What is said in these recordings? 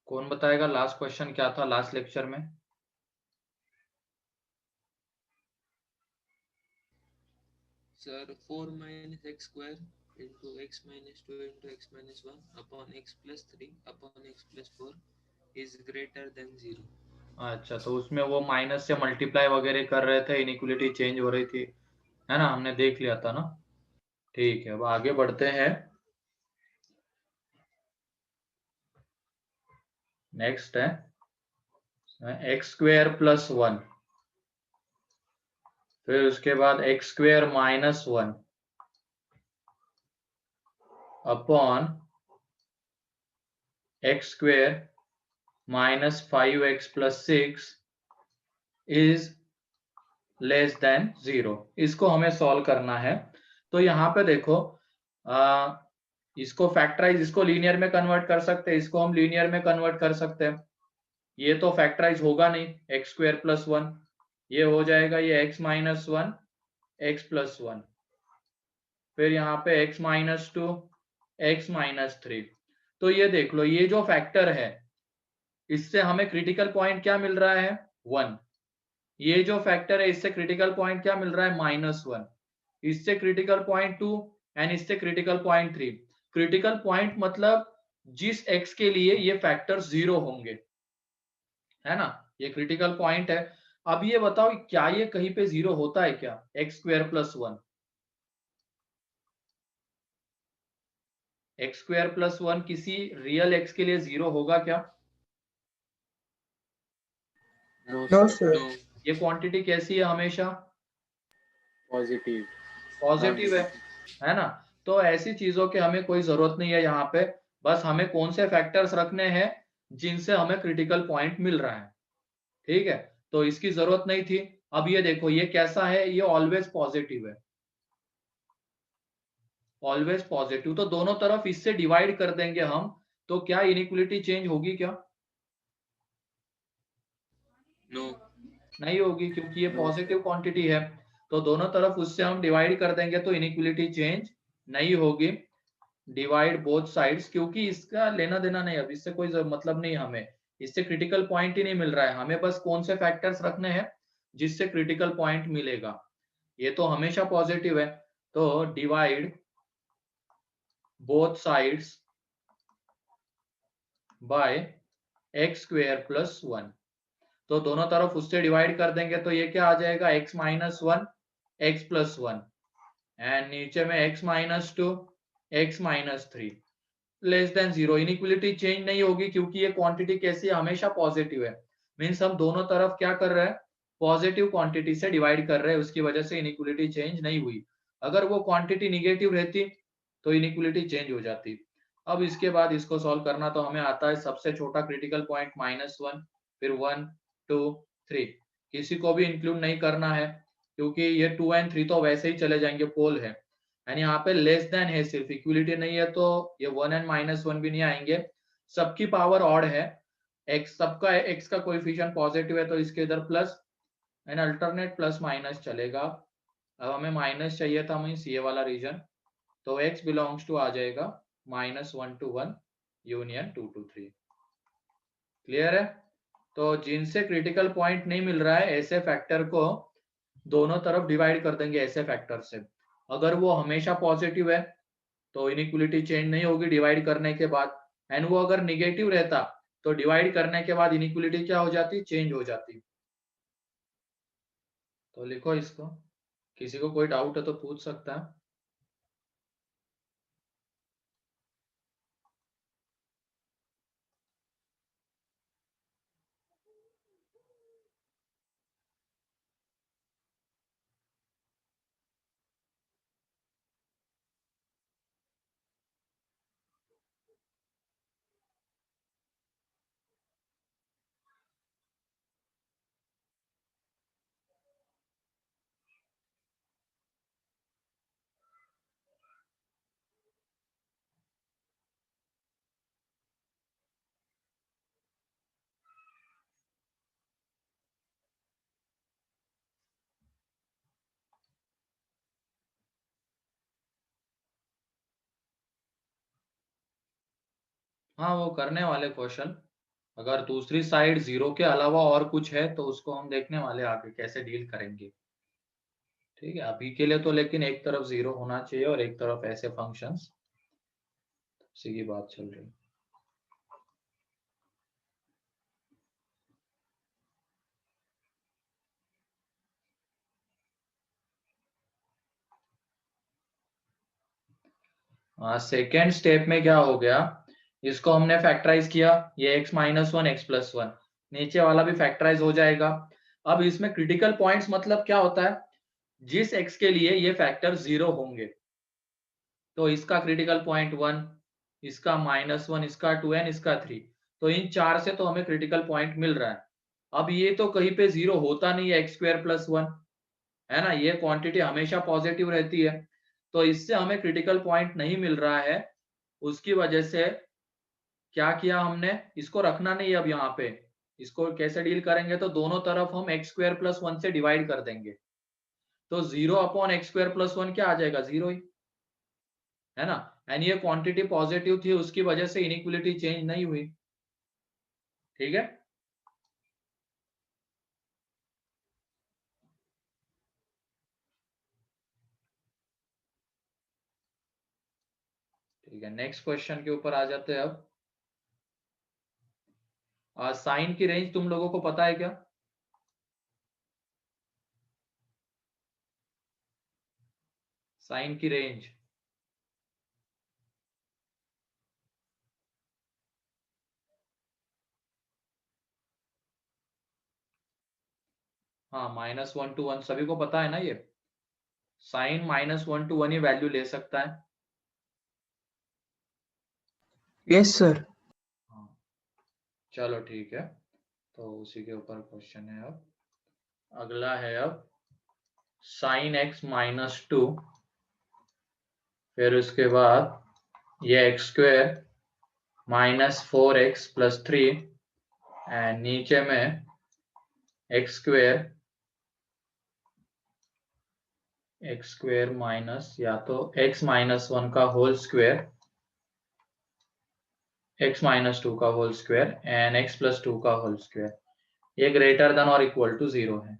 कौन बताएगा last question क्या था लास्ट लेक्चर में? Sir 4 minus x square into x minus 2 into x minus 1 upon x plus 3 upon x plus 4 is greater than 0. अच्छा, तो उसमें वो माइनस से मल्टीप्लाई वगैरह कर रहे थे, इनिक्वलिटी चेंज हो रही थी, है ना? हमने देख लिया था ना। ठीक है, अब आगे बढ़ते हैं। नेक्स्ट है एक्स स्क्वेयर प्लस 1, फिर उसके बाद x square minus 1 upon x square minus 5x plus 6 is less then 0। इसको हमें सॉल्व करना है। तो यहाँ पे देखो, इसको फैक्टराइज, इसको लीनियर में कन्वर्ट कर सकते हैं, इसको हम लीनियर में कन्वर्ट कर सकते हैं। ये तो फैक्टराइज होगा नहीं, एक्स स्क्वेयर प्लस 1, ये हो जाएगा ये एक्स माइनस 1 एक्स प्लस 1, फिर यहाँ पे x माइनस 2 एक्स माइनस 3। तो ये देख लो, ये जो फैक्टर है इससे हमें क्रिटिकल पॉइंट क्या मिल रहा है? 1। ये जो फैक्टर है इससे क्रिटिकल पॉइंट क्या मिल रहा है? -1। इससे क्रिटिकल पॉइंट 2 एंड इससे क्रिटिकल पॉइंट 3। क्रिटिकल पॉइंट मतलब जिस x के लिए ये फैक्टर 0 होंगे, है ना? ये क्रिटिकल पॉइंट है। अब ये बताओ, क्या ये कहीं पे 0 होता है क्या? X square plus 1, X square plus 1 किसी रियल x के लिए 0 होगा क्या? No no sir, sir. No. ये क्वांटिटी कैसी है? हमेशा पॉजिटिव। पॉजिटिव है ना? तो ऐसी चीजों की हमें कोई जरूरत नहीं है यहाँ पे। बस हमें कौन से फैक्टर्स रखने हैं जिनसे हमें क्रिटिकल पॉइंट मिल रहा है। ठीक है, तो इसकी जरूरत नहीं थी। अब ये देखो, ये कैसा है? ये ऑलवेज पॉजिटिव है, ऑलवेज पॉजिटिव। तो दोनों तरफ इससे डिवाइड कर देंगे हम, तो क्या इनिक्वलिटी चेंज होगी क्या? No. नहीं होगी, क्योंकि ये नो पॉजिटिव सर। क्वांटिटी है। तो दोनों तरफ उससे हम डिवाइड कर देंगे तो इनिक्वलिटी चेंज नहीं होगी। डिवाइड बोथ साइड्स, क्योंकि इसका लेना देना नहीं, अब इससे कोई मतलब नहीं हमें, इससे क्रिटिकल पॉइंट ही नहीं मिल रहा है हमें। बस कौन से फैक्टर्स रखने हैं जिससे क्रिटिकल पॉइंट मिलेगा। ये तो हमेशा पॉजिटिव है, तो divide both sides by x square plus 1। तो दोनों तरफ उससे डिवाइड कर देंगे तो ये क्या आ जाएगा? x minus 1 x plus 1 and नीचे में x minus 2 x minus 3 less than 0। Inequality change नहीं होगी क्योंकि ये क्वांटिटी कैसी है? हमेशा पॉजिटिव है। मीन्स हम दोनों तरफ क्या कर रहे हैं? पॉजिटिव क्वांटिटी से डिवाइड कर रहे हैं, उसकी वजह से इनिक्वलिटी चेंज नहीं हुई। अगर वो क्वांटिटी निगेटिव रहती तो इनिक्वलिटी चेंज हो जाती। अब इसके बाद इसको सॉल्व करना, तो हमें आता है सबसे छोटा क्रिटिकल पॉइंट -1, फिर 1 2 3। किसी को भी इंक्लूड नहीं करना है क्योंकि ये 2 एंड 3 तो वैसे ही चले जाएंगे, पोल है। एंड यहाँ पे लेस देन है, सिर्फ इक्वलिटी नहीं है तो ये 1 एंड -1 भी नहीं आएंगे। सबकी पावर ऑड है, एक्स सबका एक्स का कोएफिशिएंट पॉजिटिव है तो इसके इधर plus and alternate plus minus चलेगा। अब हमें माइनस चाहिए था, मीन्स ये वाला रीजन, तो x बिलोंग्स टू आ जाएगा -1 to 1 यूनियन 2 to 3। क्लियर है? तो जिनसे क्रिटिकल पॉइंट नहीं मिल रहा है ऐसे फैक्टर को दोनों तरफ डिवाइड कर देंगे ऐसे फैक्टर से। अगर वो हमेशा पॉजिटिव है तो इनिक्वलिटी चेंज नहीं होगी डिवाइड करने के बाद, एंड वो अगर निगेटिव रहता तो डिवाइड करने के बाद इनिक्वलिटी क्या हो जाती? चेंज हो जाती। तो लिखो इसको, किसी को कोई डाउट है तो पूछ सकता है। हाँ, वो करने वाले क्वेश्चन। अगर दूसरी साइड 0 के अलावा और कुछ है तो उसको हम देखने वाले आगे कैसे डील करेंगे। ठीक है, अभी के लिए तो लेकिन एक तरफ 0 होना चाहिए और एक तरफ ऐसे फंक्शंस, उसी की बात चल रही है। सेकेंड स्टेप में क्या हो गया, इसको हमने फैक्टराइज किया, ये x minus one x plus one, नीचे वाला भी फैक्टराइज हो जाएगा। अब इसमें क्रिटिकल पॉइंट्स मतलब क्या होता है, जिस x के लिए ये फैक्टर 0 होंगे, तो इसका क्रिटिकल पॉइंट 1, इसका माइनस वन, इसका 2 एंड इसका 3, तो इन चार से तो हमें क्रिटिकल पॉइंट मिल रहा है। अब ये तो कहीं पे 0 होता नहीं है, एक्स स्क्वायर प्लस वन, है ना, ये क्वांटिटी हमेशा पॉजिटिव रहती है, तो इससे हमें क्रिटिकल पॉइंट नहीं मिल रहा है। उसकी वजह से क्या किया हमने, इसको रखना नहीं अब यहाँ पे, इसको कैसे डील करेंगे, तो दोनों तरफ हम एक्स स्क्वायर प्लस वन से डिवाइड कर देंगे, तो 0 upon x square plus one क्या आ जाएगा, 0 ही, है ना। एंड ये क्वांटिटी पॉजिटिव थी, उसकी वजह से इनइक्वालिटी चेंज नहीं हुई। ठीक है, ठीक है, नेक्स्ट क्वेश्चन के ऊपर आ जाते हैं अब। साइन की रेंज तुम लोगों को पता है क्या? साइन की रेंज, हाँ, -1 to 1 सभी को पता है ना, ये साइन -1 to 1 ही वैल्यू ले सकता है। Yes sir. हाँ, चलो ठीक है, तो उसी के ऊपर क्वेश्चन है अब। अगला है अब साइन एक्स -2, फिर उसके बाद ये एक्स स्क्वेयर -4x+3, एंड नीचे में एक्स स्क्वेयर माइनस या तो x-1 का होल स्क्वेयर, x-2 का होल स्क्वेयर एंड x+2 का होल स्क्वेयर, ये ग्रेटर देन और इक्वल टू 0 है।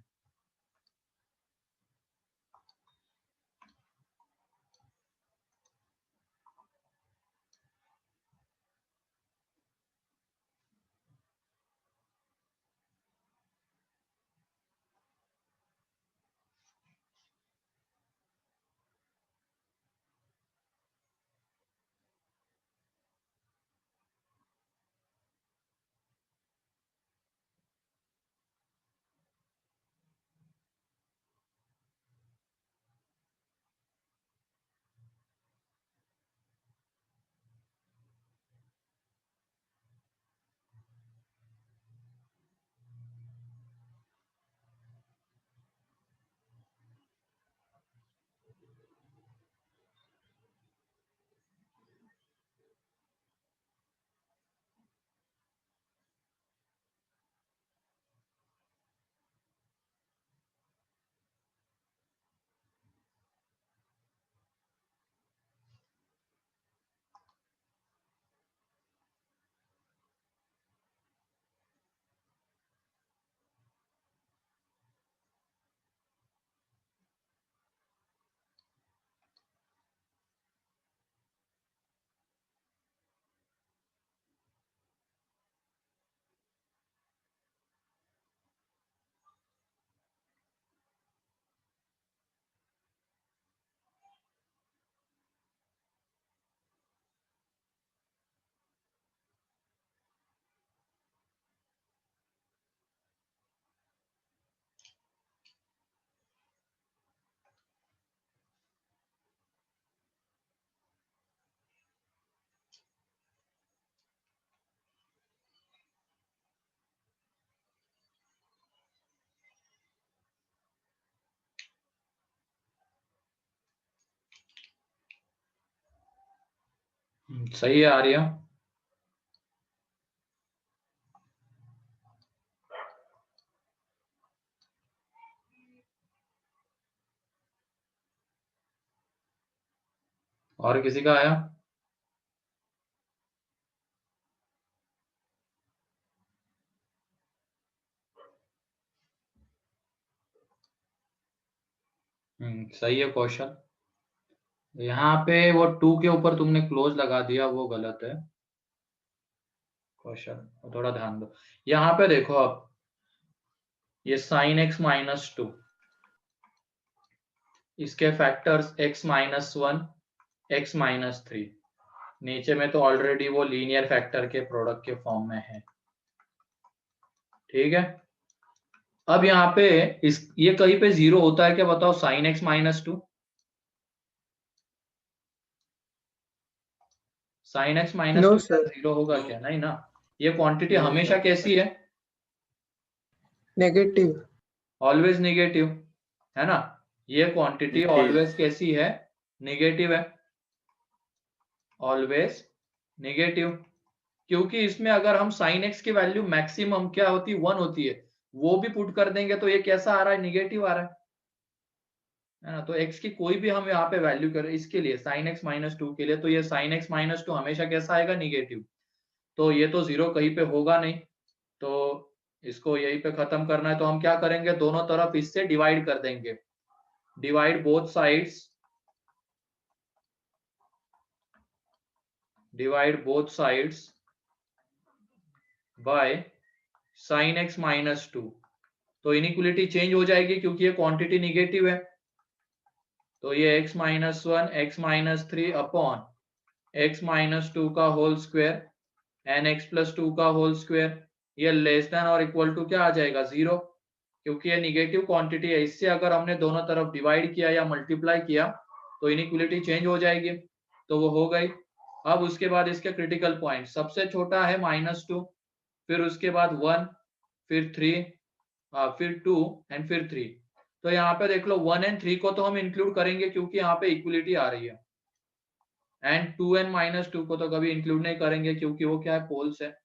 सही है आर्या। और किसी का आया? सही है क्वेश्चन। यहाँ पे वो 2 के ऊपर तुमने क्लोज लगा दिया, वो गलत है क्वेश्चन, थोड़ा ध्यान दो। यहाँ पे देखो अब, ये साइन एक्स माइनस 2, इसके factors x minus 1, x minus 3, नीचे में तो ऑलरेडी वो लीनियर फैक्टर के प्रोडक्ट के फॉर्म में है। ठीक है, अब यहाँ पे ये कहीं पे जीरो होता है क्या बताओ? Sine x minus 2, sine x minus No, 2 क्या sir. जीरो होगा No. क्या? नहीं ना। ये क्वांटिटी No, हमेशा sir. कैसी है? Negative. ऑलवेज निगेटिव, है ना। ये क्वांटिटी It is. ऑलवेज कैसी है? निगेटिव है, ऑलवेज निगेटिव। क्योंकि इसमें अगर हम साइन एक्स की वैल्यू मैक्सिमम क्या होती है? 1 होती है, वो भी पुट कर देंगे तो ये कैसा आ रहा है? निगेटिव आ रहा है ना। तो x की कोई भी हम यहाँ पे वैल्यू करें, इसके लिए साइन एक्स माइनस 2 के लिए, तो ये साइन एक्स माइनस 2 हमेशा कैसा आएगा? निगेटिव। तो ये तो जीरो कहीं पे होगा नहीं, तो इसको यहीं पे खत्म करना है। तो हम क्या करेंगे? दोनों तरफ इससे डिवाइड कर देंगे। Divide both sides, divide both sides by sine x minus 2। तो इनइक्वलिटी चेंज हो जाएगी क्योंकि ये क्वांटिटी निगेटिव है। तो ये x minus 1, x minus 3 upon x minus 2 का whole square and X plus 2 का होल स्क्वायर, ये लेस देन और इक्वल टू क्या आ जाएगा? जीरो, क्योंकि ये निगेटिव क्वांटिटी है। इससे अगर हमने दोनों तरफ डिवाइड किया या मल्टीप्लाई किया तो इनइक्वलिटी चेंज हो जाएगी, तो वो हो गई। अब उसके बाद इसके क्रिटिकल पॉइंट, सबसे छोटा है -2, फिर उसके बाद 1, फिर 3, फिर 2 एंड फिर 3। तो यहाँ पे देख लो 1 एंड 3 को तो हम इंक्लूड करेंगे क्योंकि यहाँ पे इक्वलिटी आ रही है, एंड 2 एंड -2 को तो कभी इंक्लूड नहीं करेंगे क्योंकि वो क्या है? पोल्स है।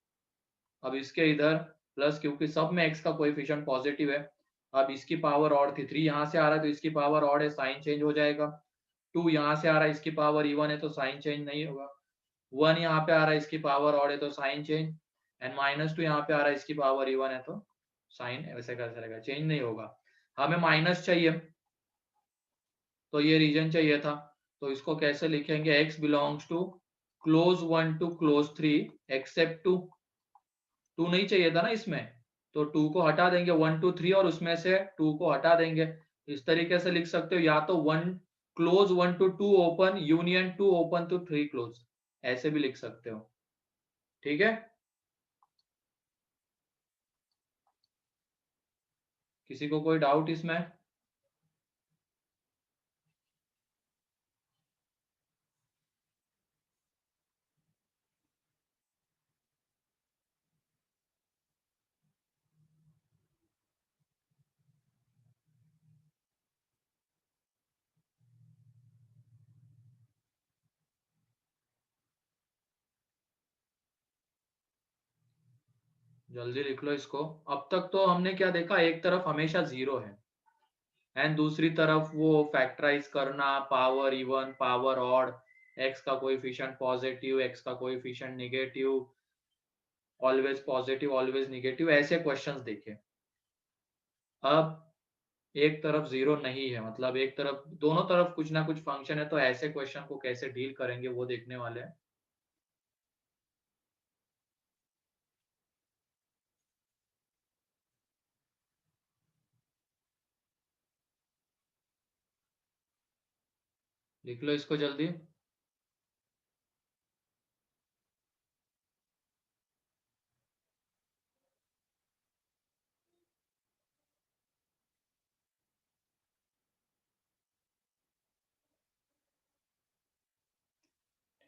अब इसके इधर प्लस, क्योंकि सब में x का कोएफिशिएंट पॉजिटिव है। अब इसकी पावर ऑड थी, 3 यहाँ से आ रहा है तो इसकी पावर ऑड है, साइन चेंज हो जाएगा। 2 यहाँ से आ रहा है, इसकी पावर इवन है तो साइन चेंज नहीं होगा। 1 यहाँ पे आ रहा है, इसकी पावर ऑड है तो साइन चेंज, एंड -2 यहाँ पे आ रहा है, इसकी पावर इवन है तो साइन वैसे कैसे रहेगा? चेंज नहीं होगा। हमें माइनस चाहिए तो ये रीजन चाहिए था, तो इसको कैसे लिखेंगे? x belongs to close 1 to close 3 except 2। 2 नहीं चाहिए था ना इसमें, तो 2 को हटा देंगे, 1 2 3, और उसमें से 2 को हटा देंगे। इस तरीके से लिख सकते हो, या तो 1 close 1 to 2 open union 2 open to 3 close, ऐसे भी लिख सकते हो। ठीक है, किसी को कोई डाउट इसमें? जल्दी लिख लो इसको। अब तक तो हमने क्या देखा? एक तरफ हमेशा जीरो है एंड दूसरी तरफ वो फैक्टराइज करना, power even, power odd, x का कोएफिशिएंट पॉजिटिव, x का coefficient negative, always positive always negative, ऐसे क्वेश्चंस देखे। अब एक तरफ जीरो नहीं है, मतलब एक तरफ, दोनों तरफ कुछ ना कुछ फंक्शन है, तो ऐसे क्वेश्चन को कैसे डील करेंगे वो देखने वाले हैं। लिख लो इसको जल्दी।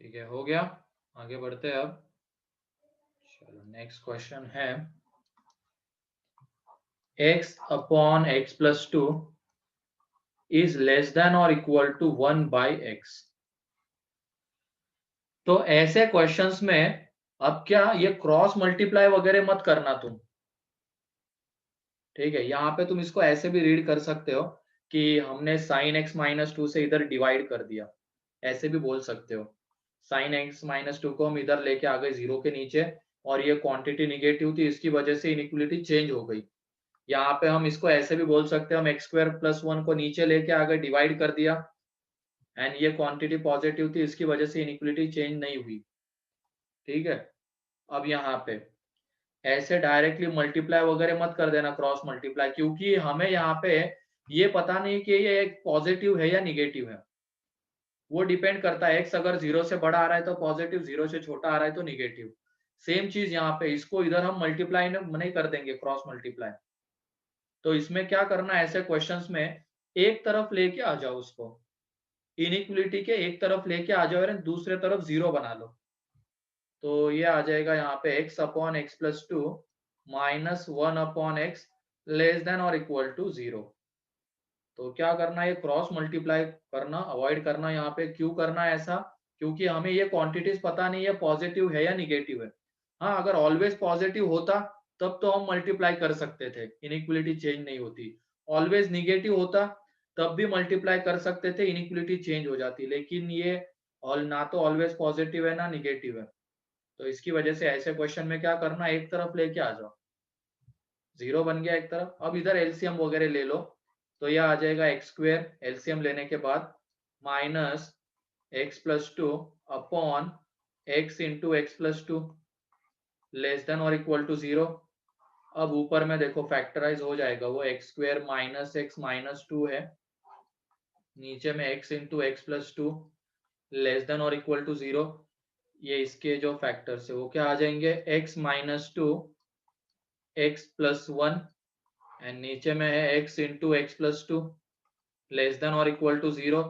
ठीक है, हो गया। आगे बढ़ते हैं अब। चलो नेक्स्ट क्वेश्चन है, x upon x plus 2 is less than और इक्वल टू 1 बाई x। तो ऐसे क्वेश्चंस में अब क्या, ये क्रॉस मल्टीप्लाई वगैरह मत करना तुम। ठीक है, यहाँ पे तुम इसको ऐसे भी रीड कर सकते हो कि हमने साइन एक्स माइनस 2 से इधर डिवाइड कर दिया, ऐसे भी बोल सकते हो। साइन एक्स माइनस 2 को हम इधर लेके आ गए जीरो के नीचे, और ये क्वांटिटी निगेटिव थी, इसकी वजह से इनइक्वलिटी चेंज हो गई। यहाँ पे हम इसको ऐसे भी बोल सकते हैं, हम एक्स स्क्वायर प्लस 1 को नीचे लेके आगे डिवाइड कर दिया एंड ये क्वांटिटी पॉजिटिव थी, इसकी वजह से इनइक्वालिटी चेंज नहीं हुई। ठीक है, अब यहाँ पे ऐसे डायरेक्टली मल्टीप्लाई वगैरह मत कर देना, क्रॉस मल्टीप्लाई, क्योंकि हमें यहाँ पे ये पता नहीं कि ये एक पॉजिटिव है या निगेटिव है। वो डिपेंड करता है, एक्स अगर 0 से बड़ा आ रहा है तो पॉजिटिव, 0 से छोटा आ रहा है तो निगेटिव। सेम चीज यहाँ पे, इसको इधर हम मल्टीप्लाई नहीं कर देंगे, क्रॉस मल्टीप्लाई। तो इसमें क्या करना है, ऐसे क्वेश्चंस में एक तरफ लेके आ जाओ उसको, इनइक्वलिटी के एक तरफ लेके आ जाओ और दूसरे तरफ 0 बना लो। तो ये आ जाएगा यहाँ पे x upon x plus two minus 1 upon x less than और इक्वल टू 0। तो क्या करना है, ये क्रॉस मल्टीप्लाई करना अवॉइड करना। यहाँ पे क्यों करना है ऐसा, क्योंकि हमें ये क्वांटिटीज पता नहीं है पॉजिटिव है या निगेटिव है। हाँ, अगर ऑलवेज पॉजिटिव होता तब तो हम मल्टीप्लाई कर सकते थे, इनइक्वलिटी चेंज नहीं होती। ऑलवेज निगेटिव होता तब भी मल्टीप्लाई कर सकते थे, इनइक्वलिटी चेंज हो जाती। लेकिन ये ना तो ऑलवेज पॉजिटिव है ना निगेटिव है, तो इसकी वजह से ऐसे क्वेश्चन में क्या करना, एक तरफ लेके आ जाओ, 0 बन गया एक तरफ। अब इधर एलसीएम वगैरह ले लो, तो यह आ जाएगा एक्स स्क्वेयर, एलसीएम लेने के बाद minus x plus two upon x into x plus two less than और इक्वल टू 0। अब ऊपर में देखो फैक्टराइज हो जाएगा, वो x square minus x minus two है, नीचे में x into x plus two less than और इक्वल टू 0। ये इसके जो फैक्टर्स है वो क्या आ जाएंगे, x minus two x plus one and नीचे में है x into x plus two less than और इक्वल टू 0।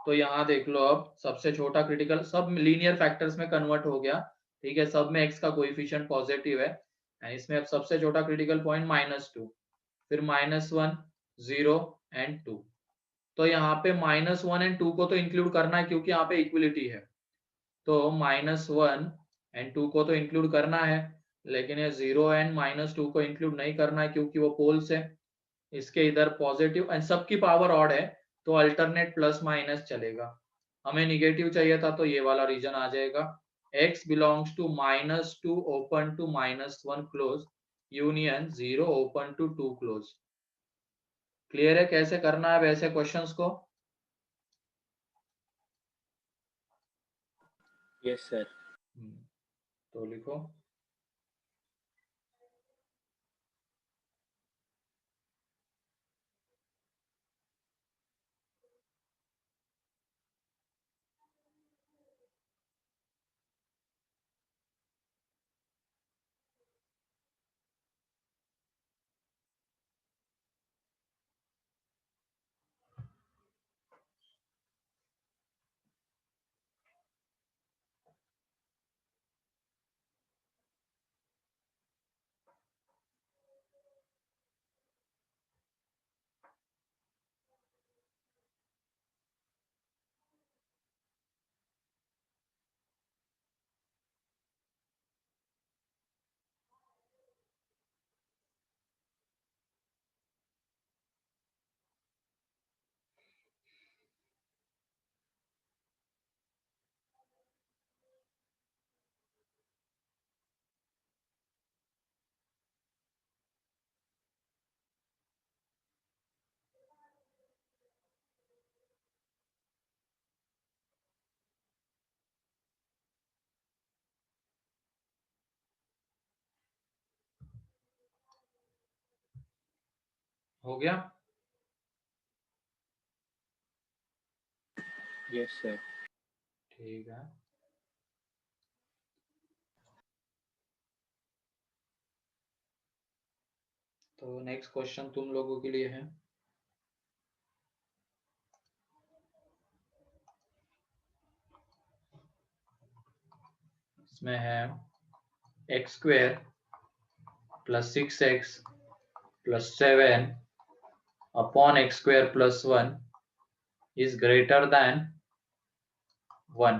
तो यहाँ देख लो, अब सबसे छोटा क्रिटिकल, सब लीनियर फैक्टर्स में कन्वर्ट हो गया। ठीक है, सब में x का कोएफिशिएंट पॉजिटिव है एंड इसमें अब सबसे छोटा क्रिटिकल पॉइंट माइनस टू, फिर माइनस वन, 0 एंड 2। तो यहाँ पे माइनस वन एंड टू को तो इंक्लूड करना है क्योंकि यहाँ पे इक्वलिटी है, तो माइनस वन एंड टू को तो इंक्लूड करना है। लेकिन ये 0 एंड माइनस टू को इंक्लूड नहीं करना है क्योंकि वो पोल्स है, इसके इधर पॉजिटिव एंड सबकी पावर ऑड है, तो अल्टरनेट प्लस माइनस चलेगा। हमें निगेटिव चाहिए था तो ये वाला रीजन आ जाएगा, x belongs to minus two open to minus one close union 0 open to 2 close. Clear है कैसे करना है अब ऐसे क्वेश्चंस को? Yes sir. तो लिखो, हो गया? Yes sir. ठीक है, तो नेक्स्ट क्वेश्चन तुम लोगों के लिए है। इसमें है x square plus 6x plus 7 upon x square plus 1 is greater than 1।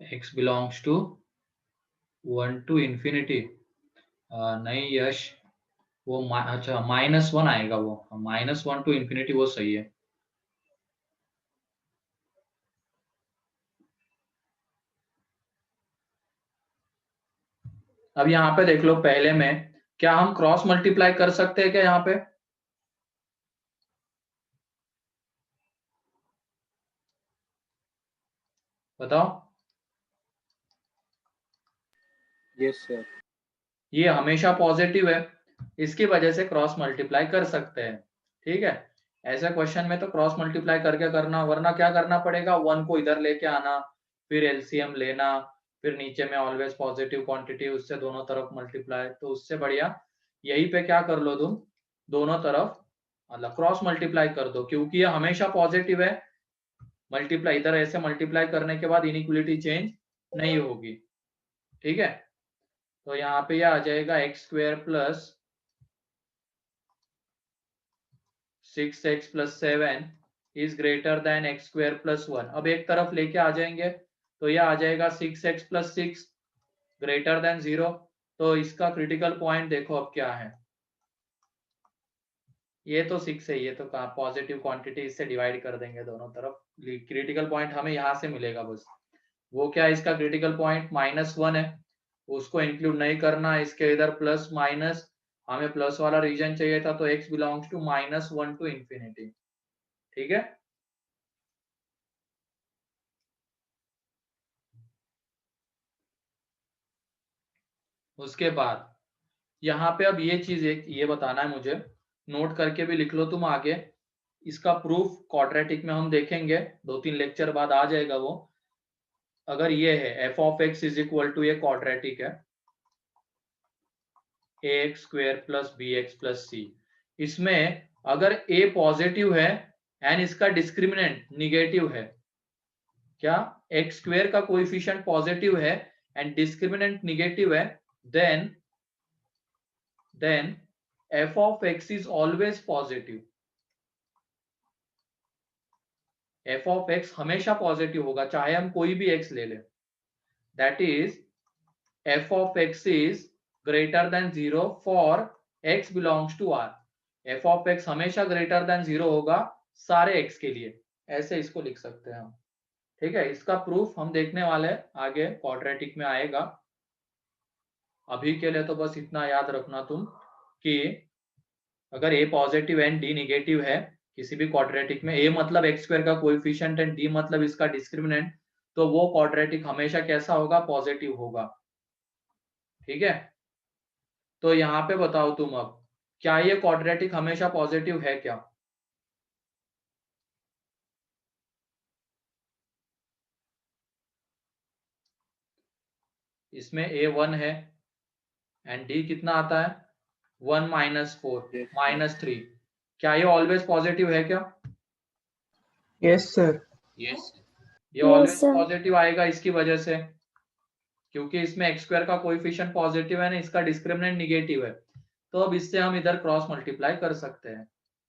x belongs to 1 to infinity। नहीं यश, वो अच्छा -1 आएगा, वो -1 to infinity वो सही है। अब यहाँ पे देख लो, पहले में क्या हम क्रॉस मल्टीप्लाई कर सकते हैं क्या यहाँ पे? बताओ। Yes sir. ये हमेशा पॉजिटिव है, इसकी वजह से क्रॉस मल्टीप्लाई कर सकते हैं। ठीक है, ऐसे क्वेश्चन में तो क्रॉस मल्टीप्लाई करके करना, वरना क्या करना पड़ेगा, 1 को इधर लेके आना, फिर एलसीएम लेना, फिर नीचे में ऑलवेज पॉजिटिव क्वांटिटी, उससे दोनों तरफ मल्टीप्लाई। तो उससे बढ़िया यहीं पे क्या कर लो तुम, दोनों तरफ मतलब क्रॉस मल्टीप्लाई कर दो, क्योंकि ये हमेशा पॉजिटिव है। मल्टीप्लाई इधर ऐसे मल्टीप्लाई करने के बाद इनइक्वालिटी चेंज नहीं होगी। ठीक है, तो यहाँ पे ये आ जाएगा x square plus 6x plus 7 is greater than x square plus 1। अब एक तरफ लेके आ जाएंगे तो ये आ जाएगा 6x प्लस 6 ग्रेटर देन 0। तो इसका क्रिटिकल पॉइंट देखो अब क्या है, ये तो 6 है, ये तो पॉजिटिव क्वांटिटी, इससे डिवाइड कर देंगे दोनों तरफ। क्रिटिकल पॉइंट हमें यहाँ से मिलेगा बस। वो क्या है इसका क्रिटिकल पॉइंट, -1 है, उसको इंक्लूड नहीं करना, इसके इधर प्लस माइनस, हमें प्लस वाला रीजन चाहिए था, तो x belongs to -1 to infinity. ठीक है, उसके बाद यहाँ पे अब ये चीज एक ये बताना है मुझे, नोट करके भी लिख लो तुम आगे। इसका प्रूफ क्वाड्रेटिक में हम देखेंगे, 2-3 लेक्चर बाद आ जाएगा वो। अगर ये है f of x is equal to, ये क्वाड्रेटिक है, ax square plus bx plus c, इसमें अगर a पॉजिटिव है एंड इसका डिस्क्रिमिनेंट निगेटिव है, क्या x स्क्वेयर का कोएफिशिएंट पॉजिटिव है एंड डिस्क्रिमिनेंट निगेटिव है, then f of x is always positive। f of x हमेशा पॉजिटिव होगा, चाहे हम कोई भी x ले लें। That is f of x is greater than 0 for x belongs to R। f of x हमेशा ग्रेटर देन 0 होगा सारे x के लिए, ऐसे इसको लिख सकते हैं हम। ठीक है, इसका प्रूफ हम देखने वाले हैं आगे, क्वाड्रेटिक में आएगा। अभी के लिए तो बस इतना याद रखना तुम कि अगर a positive and d negative है किसी भी क्वाड्रेटिक में, a मतलब x स्क्वायर का कोएफिशिएंट एंड d मतलब इसका डिस्क्रिमिनेंट, तो वो क्वाड्रेटिक हमेशा कैसा होगा, पॉजिटिव होगा। ठीक है, तो यहाँ पे बताओ तुम अब, क्या ये क्वाड्रेटिक हमेशा पॉजिटिव है क्या? इसमें a 1 है एंड d कितना आता है, 1 -4 -3, क्या ये ऑलवेज पॉजिटिव है क्या? Yes, sir. Yes, sir. ये ऑलवेज पॉजिटिव आएगा इसकी वजह से, क्योंकि इसमें x स्क्वायर का कोएफिशिएंट पॉजिटिव है ना, इसका डिस्क्रिमिनेंट निगेटिव है। तो अब इससे हम इधर क्रॉस मल्टीप्लाई कर सकते हैं।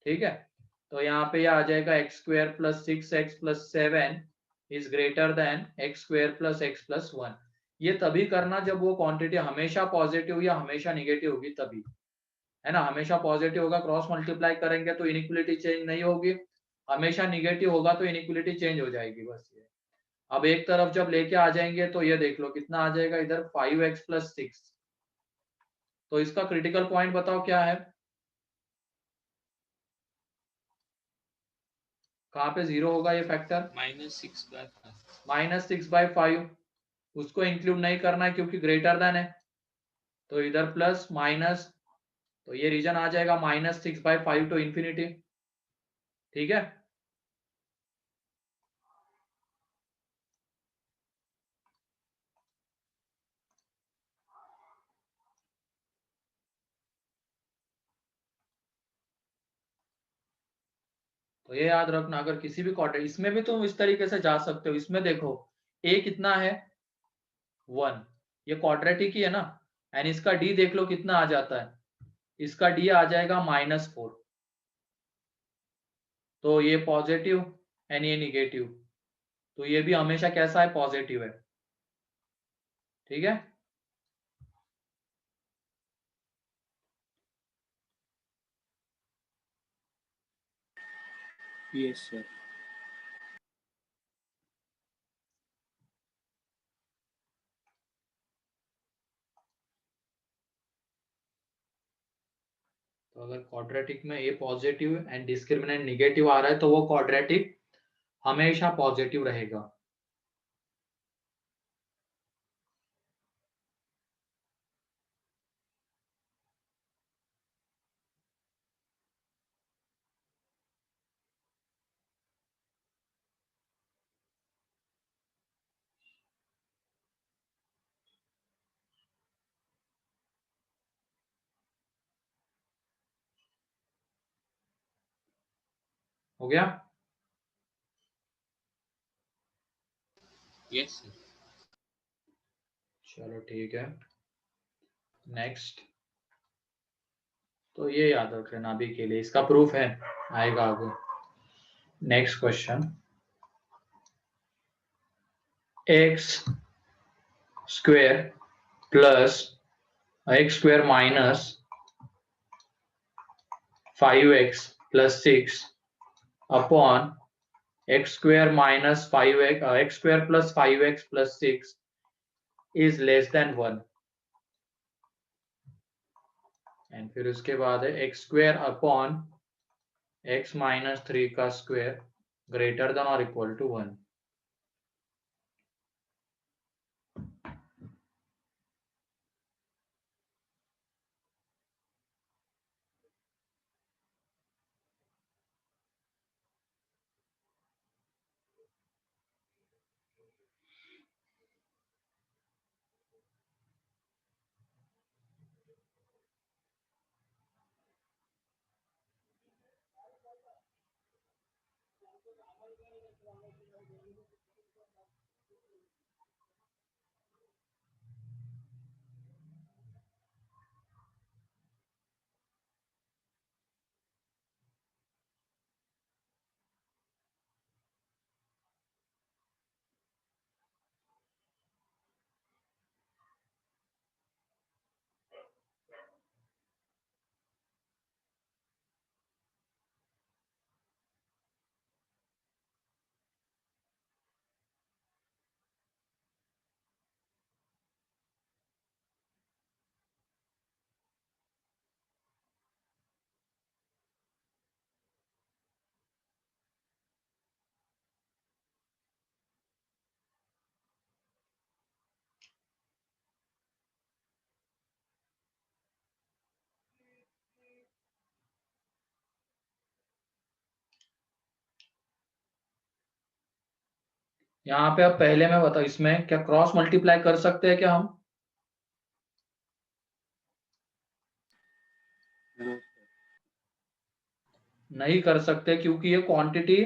ठीक है, तो यहाँ पे आ जाएगा x square plus 6x plus 7 is greater than x square plus x plus 1। ये तभी करना जब वो क्वांटिटी हमेशा पॉजिटिव या हमेशा निगेटिव होगी, तभी है ना। हमेशा पॉजिटिव होगा, क्रॉस मल्टीप्लाई करेंगे तो इनइक्वालिटी चेंज नहीं होगी, हमेशा निगेटिव होगा तो इनइक्वालिटी चेंज हो जाएगी, बस ये। अब एक तरफ जब लेके आ जाएंगे तो ये देख लो कितना आ जाएगा इधर, 5x प्लस 6। तो इसका क्रिटिकल पॉइंट बताओ क्या है, कहाँ पे 0 होगा ये फैक्टर, -6/5 उसको इंक्लूड नहीं करना है क्योंकि ग्रेटर देन है, तो इधर प्लस माइनस, तो ये रीजन आ जाएगा -6/5 टू इंफिनिटी। ठीक है, तो ये याद रखना, अगर किसी भी क्वाड्रेट, इसमें भी तुम इस तरीके से जा सकते हो। इसमें देखो a कितना है, 1, ये क्वाड्रेटिक ही है ना, एंड इसका d देख लो कितना आ जाता है, इसका d आ जाएगा -4। तो ये पॉजिटिव एंड ये निगेटिव, तो ये भी हमेशा कैसा है, पॉजिटिव है। ठीक है। Yes, sir. तो अगर क्वाड्रेटिक में ए पॉजिटिव एंड डिस्क्रिमिनेंट निगेटिव आ रहा है तो वो क्वाड्रेटिक हमेशा पॉजिटिव रहेगा। हो गया। Yes, sir. चलो ठीक है। नेक्स्ट, तो ये याद रख लेना अभी के लिए, इसका प्रूफ है, आएगा आगे। Next question, x square plus x square minus 5x plus 6 upon x square minus 5x x square plus 5x plus 6 is less then 1। And फिर उसके बाद है x square upon x minus 3 का स्क्वेयर ग्रेटर देन और equal to 1। यहाँ पे अब पहले मैं बताऊँ, इसमें क्या क्रॉस मल्टीप्लाई कर सकते हैं क्या हम? No, नहीं कर सकते, क्योंकि ये क्वांटिटी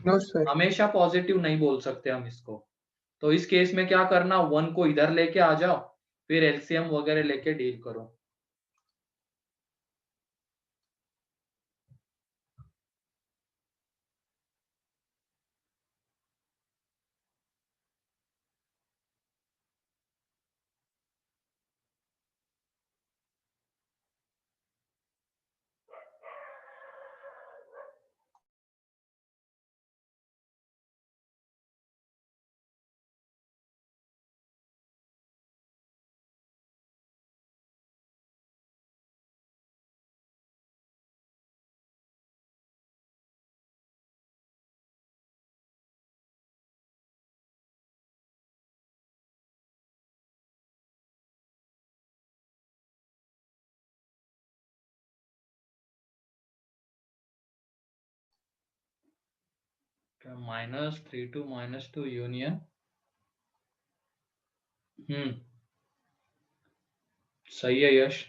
No, sir. हमेशा पॉजिटिव नहीं बोल सकते हम इसको। तो इस केस में क्या करना, 1 को इधर लेके आ जाओ, फिर एलसीएम वगैरह लेके डील करो। -3 to -2 यूनियन, सही है यश।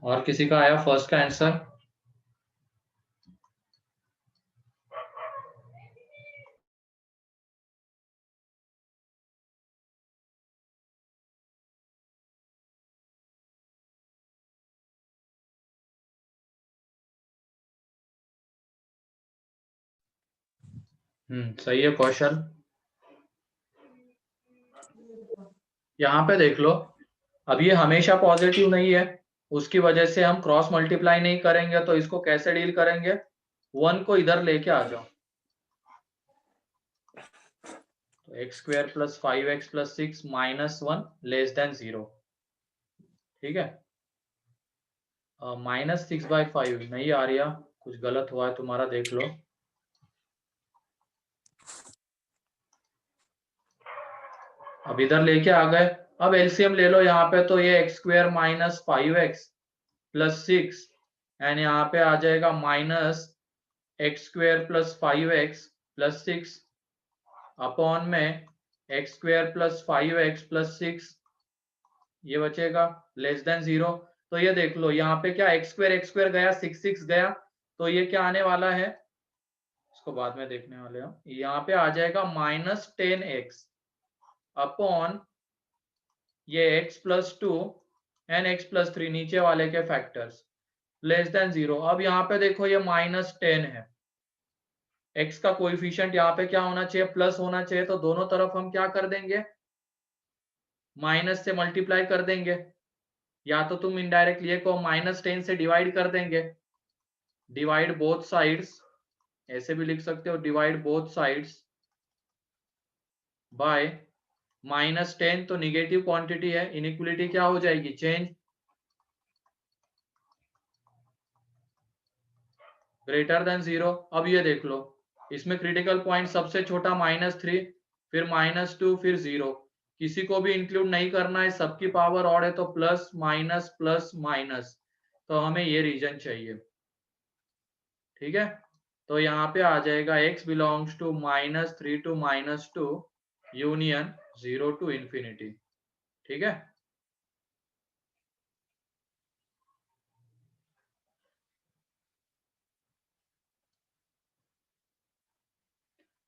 और किसी का आया फर्स्ट का आंसर? सही है कौशल। यहाँ पे देख लो, अब ये हमेशा पॉजिटिव नहीं है, उसकी वजह से हम क्रॉस मल्टीप्लाई नहीं करेंगे। तो इसको कैसे डील करेंगे, 1 को इधर लेके आ जाओ, तो x square plus 5x plus 6 minus 1 less than 0। ठीक है, -6/5 नहीं आ रही, कुछ गलत हुआ है तुम्हारा, देख लो। अब इधर लेके आ गए, अब एलसीएम ले लो यहाँ पे, तो ये X square minus 5x plus 6 and यहाँ पे आ जाएगा minus X square plus 5x plus 6 upon में X square plus 5x plus 6, ये बचेगा लेस देन 0। तो ये देख लो यहाँ पे क्या एक्स स्क्वायर गया, 6 गया, तो ये क्या आने वाला है, इसको बाद में देखने वाले हम। यहाँ पे आ जाएगा -10x अपॉन ये x plus 2 and x plus 3 नीचे वाले के फैक्टर्स लेस देन 0। अब यहाँ पे देखो ये -10 है, x का कोएफिशिएंट यहाँ पे क्या होना चाहिए, प्लस होना चाहिए, तो दोनों तरफ हम क्या कर देंगे, माइनस से मल्टीप्लाई कर देंगे, या तो तुम इनडायरेक्टली ये को -10 से डिवाइड कर देंगे, डिवाइड बोथ साइड्स, ऐसे भी लिख सकते हो, डिवाइड बोथ साइड्स बाय -10, तो निगेटिव क्वांटिटी है, इनइक्वालिटी क्या हो जाएगी, चेंज, ग्रेटर देन 0। अब ये देख लो, इसमें क्रिटिकल पॉइंट सबसे छोटा -3, फिर -2, फिर 0, किसी को भी इंक्लूड नहीं करना है, सबकी पावर ऑड है, तो प्लस माइनस प्लस माइनस, तो हमें ये रीजन चाहिए। ठीक है, तो यहाँ पे आ जाएगा x belongs to -3 to -2 union 0 to infinity. ठीक है,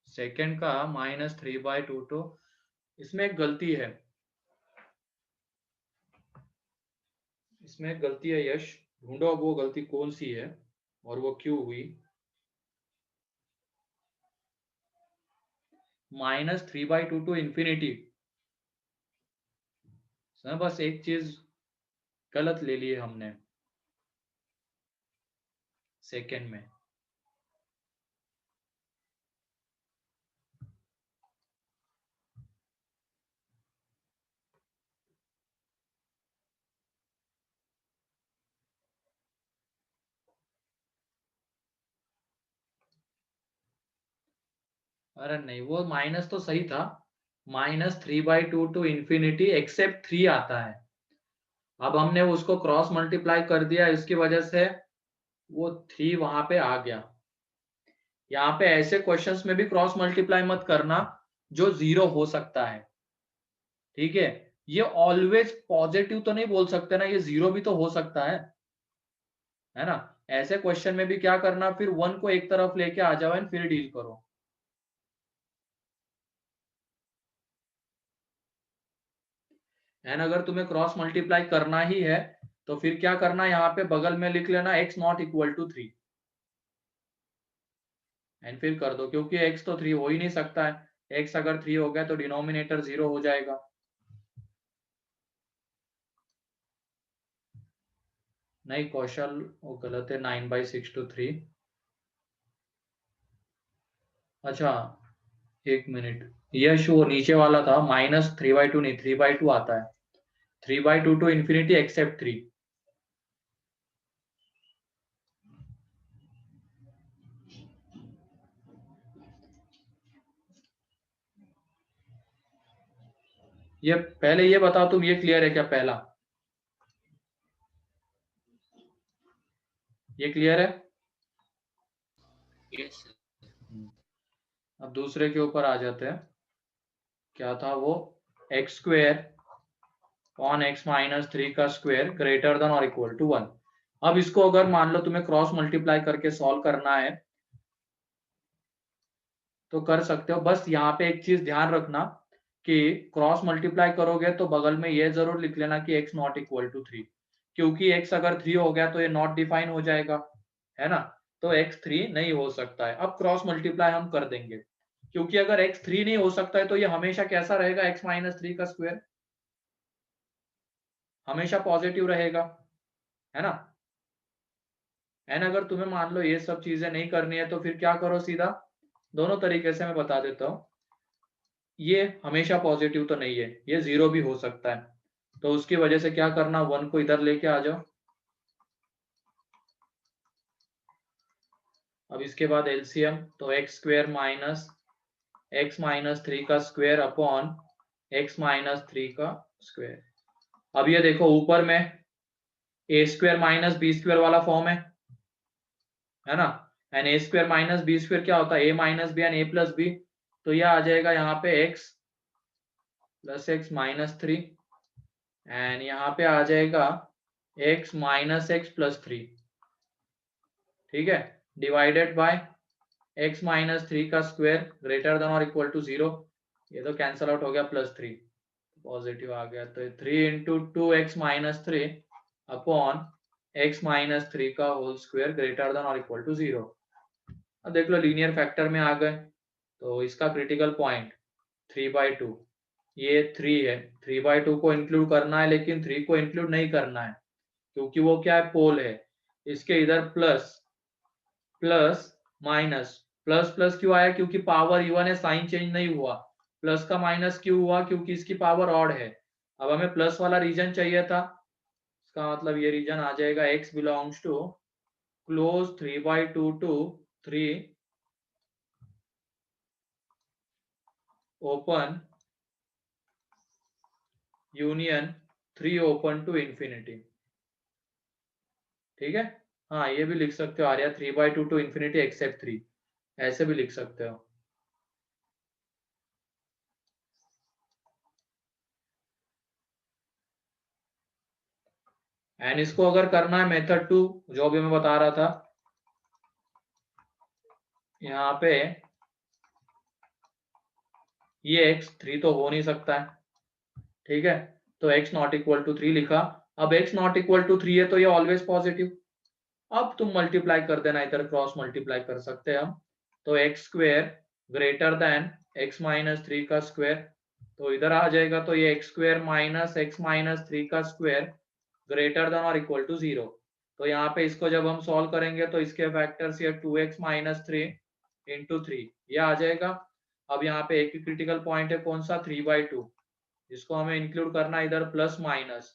सेकेंड का -3/2, तो इसमें एक गलती है, इसमें एक गलती है यश, ढूंढो वो गलती कौन सी है और वो क्यों हुई। -3/2 टू इंफिनिटी, बस एक चीज गलत ले ली है हमने सेकेंड में। अरे नहीं, वो माइनस तो सही था, -3/2 टू इंफिनिटी एक्सेप्ट 3 आता है, अब हमने उसको क्रॉस मल्टीप्लाई कर दिया, इसकी वजह से वो 3 वहां पे आ गया। यहाँ पे ऐसे क्वेश्चंस में भी क्रॉस मल्टीप्लाई मत करना जो 0 हो सकता है। ठीक है, ये ऑलवेज पॉजिटिव तो नहीं बोल सकते ना, ये 0 भी तो हो सकता है ना। ऐसे क्वेश्चन में भी क्या करना, फिर 1 को एक तरफ लेके आ जाओ एंड फिर डील करो। एंड अगर तुम्हें क्रॉस मल्टीप्लाई करना ही है तो फिर क्या करना, यहाँ पे बगल में लिख लेना x not equal to 3 and फिर कर दो, क्योंकि x तो 3 हो ही नहीं सकता है, x अगर 3 हो गया तो डिनोमिनेटर 0 हो जाएगा। नहीं कौशल, वो गलत है, 9/6 टू 3। अच्छा एक मिनट, यश वो नीचे वाला था -3/2 नहीं, 3/2 आता है, 3/2 टू इंफिनिटी एक्सेप्ट 3। ये पहले ये बताओ तुम, ये क्लियर है क्या, पहला ये क्लियर है? Yes sir. अब दूसरे के ऊपर आ जाते हैं, क्या था वो, x square on x minus 3 का स्क्वायर ग्रेटर देन और इक्वल टू 1। अब इसको अगर मान लो तुम्हें क्रॉस मल्टीप्लाई करके सॉल्व करना है तो कर सकते हो, बस यहाँ पे एक चीज ध्यान रखना कि क्रॉस मल्टीप्लाई करोगे तो बगल में ये जरूर लिख लेना कि x नॉट इक्वल टू 3, क्योंकि x अगर 3 हो गया तो ये नॉट डिफाइन हो जाएगा, है ना, तो x 3 नहीं हो सकता है। अब क्रॉस मल्टीप्लाई हम कर देंगे, क्योंकि अगर x 3 नहीं हो सकता है तो ये हमेशा कैसा रहेगा, x माइनस 3 का स्क्वायर हमेशा पॉजिटिव रहेगा, है ना। एंड अगर तुम्हें मान लो ये सब चीजें नहीं करनी है तो फिर क्या करो, सीधा दोनों तरीके से मैं बता देता हूँ। ये हमेशा पॉजिटिव तो नहीं है, ये 0 भी हो सकता है, तो उसकी वजह से क्या करना, 1 को इधर लेके आ जाओ। अब इसके बाद एलसीएम, तो x square minus x minus 3 का स्क्वायर अपॉन एक्स माइनस 3 का स्क्वायर। अब ये देखो ऊपर में A square minus B square वाला फॉर्म है ना। And A square minus B square क्या होता है, A minus B and A plus B, तो यह आ जाएगा यहाँ पे x plus x minus 3 and यहाँ पे आ जाएगा एक्स माइनस एक्स प्लस 3, ठीक है, डिवाइडेड बाय एक्स माइनस 3 का स्क्वायर ग्रेटर देन और इक्वल टू 0, ये तो कैंसल आउट हो गया, प्लस 3 पॉजिटिव आ गया, तो 3 into 2x minus 3 upon x minus 3 का होल स्क्वायर ग्रेटर देन और इक्वल टू 0। अब देख लो लीनियर फैक्टर में आ गए, तो इसका क्रिटिकल पॉइंट 3/2, ये 3 है, 3/2 को इंक्लूड करना है लेकिन 3 को इंक्लूड नहीं करना है क्योंकि वो क्या है, पोल है। इसके इधर plus plus minus, plus plus क्यों आया, क्योंकि पावर इवन है, साइन चेंज नहीं हुआ। प्लस का माइनस क्यों हुआ, क्योंकि इसकी पावर ऑड है। अब हमें प्लस वाला रीजन चाहिए था, इसका मतलब ये रीजन आ जाएगा x belongs to close 3/2 to 3 open union 3 open to infinity, ठीक है। हाँ ये भी लिख सकते हो आर्या, 3/2 टू इंफिनिटी एक्सेप्ट 3, ऐसे भी लिख सकते हो। एंड इसको अगर करना है मेथड 2, जो भी मैं बता रहा था, यहाँ पे ये x 3 तो हो नहीं सकता है, ठीक है, तो x नॉट इक्वल टू 3 लिखा। अब x नॉट इक्वल टू 3 है तो ये ऑलवेज पॉजिटिव। अब तुम मल्टीप्लाई कर देना, इधर क्रॉस मल्टीप्लाई कर सकते हैं हम, तो x square greater than x minus 3 का स्क्वायर, तो इधर आ जाएगा, तो ये X square minus x minus 3 का स्क्वायर ग्रेटर देन और इक्वल टू 0। तो यहाँ पे इसको जब हम सॉल्व करेंगे तो इसके फैक्टर्स ये 2x माइनस 3 इंटू 3 ये आ जाएगा। अब यहाँ पे एक ही क्रिटिकल पॉइंट है, कौन सा, 3/2, जिसको हमें इंक्लूड करना इधर प्लस माइनस,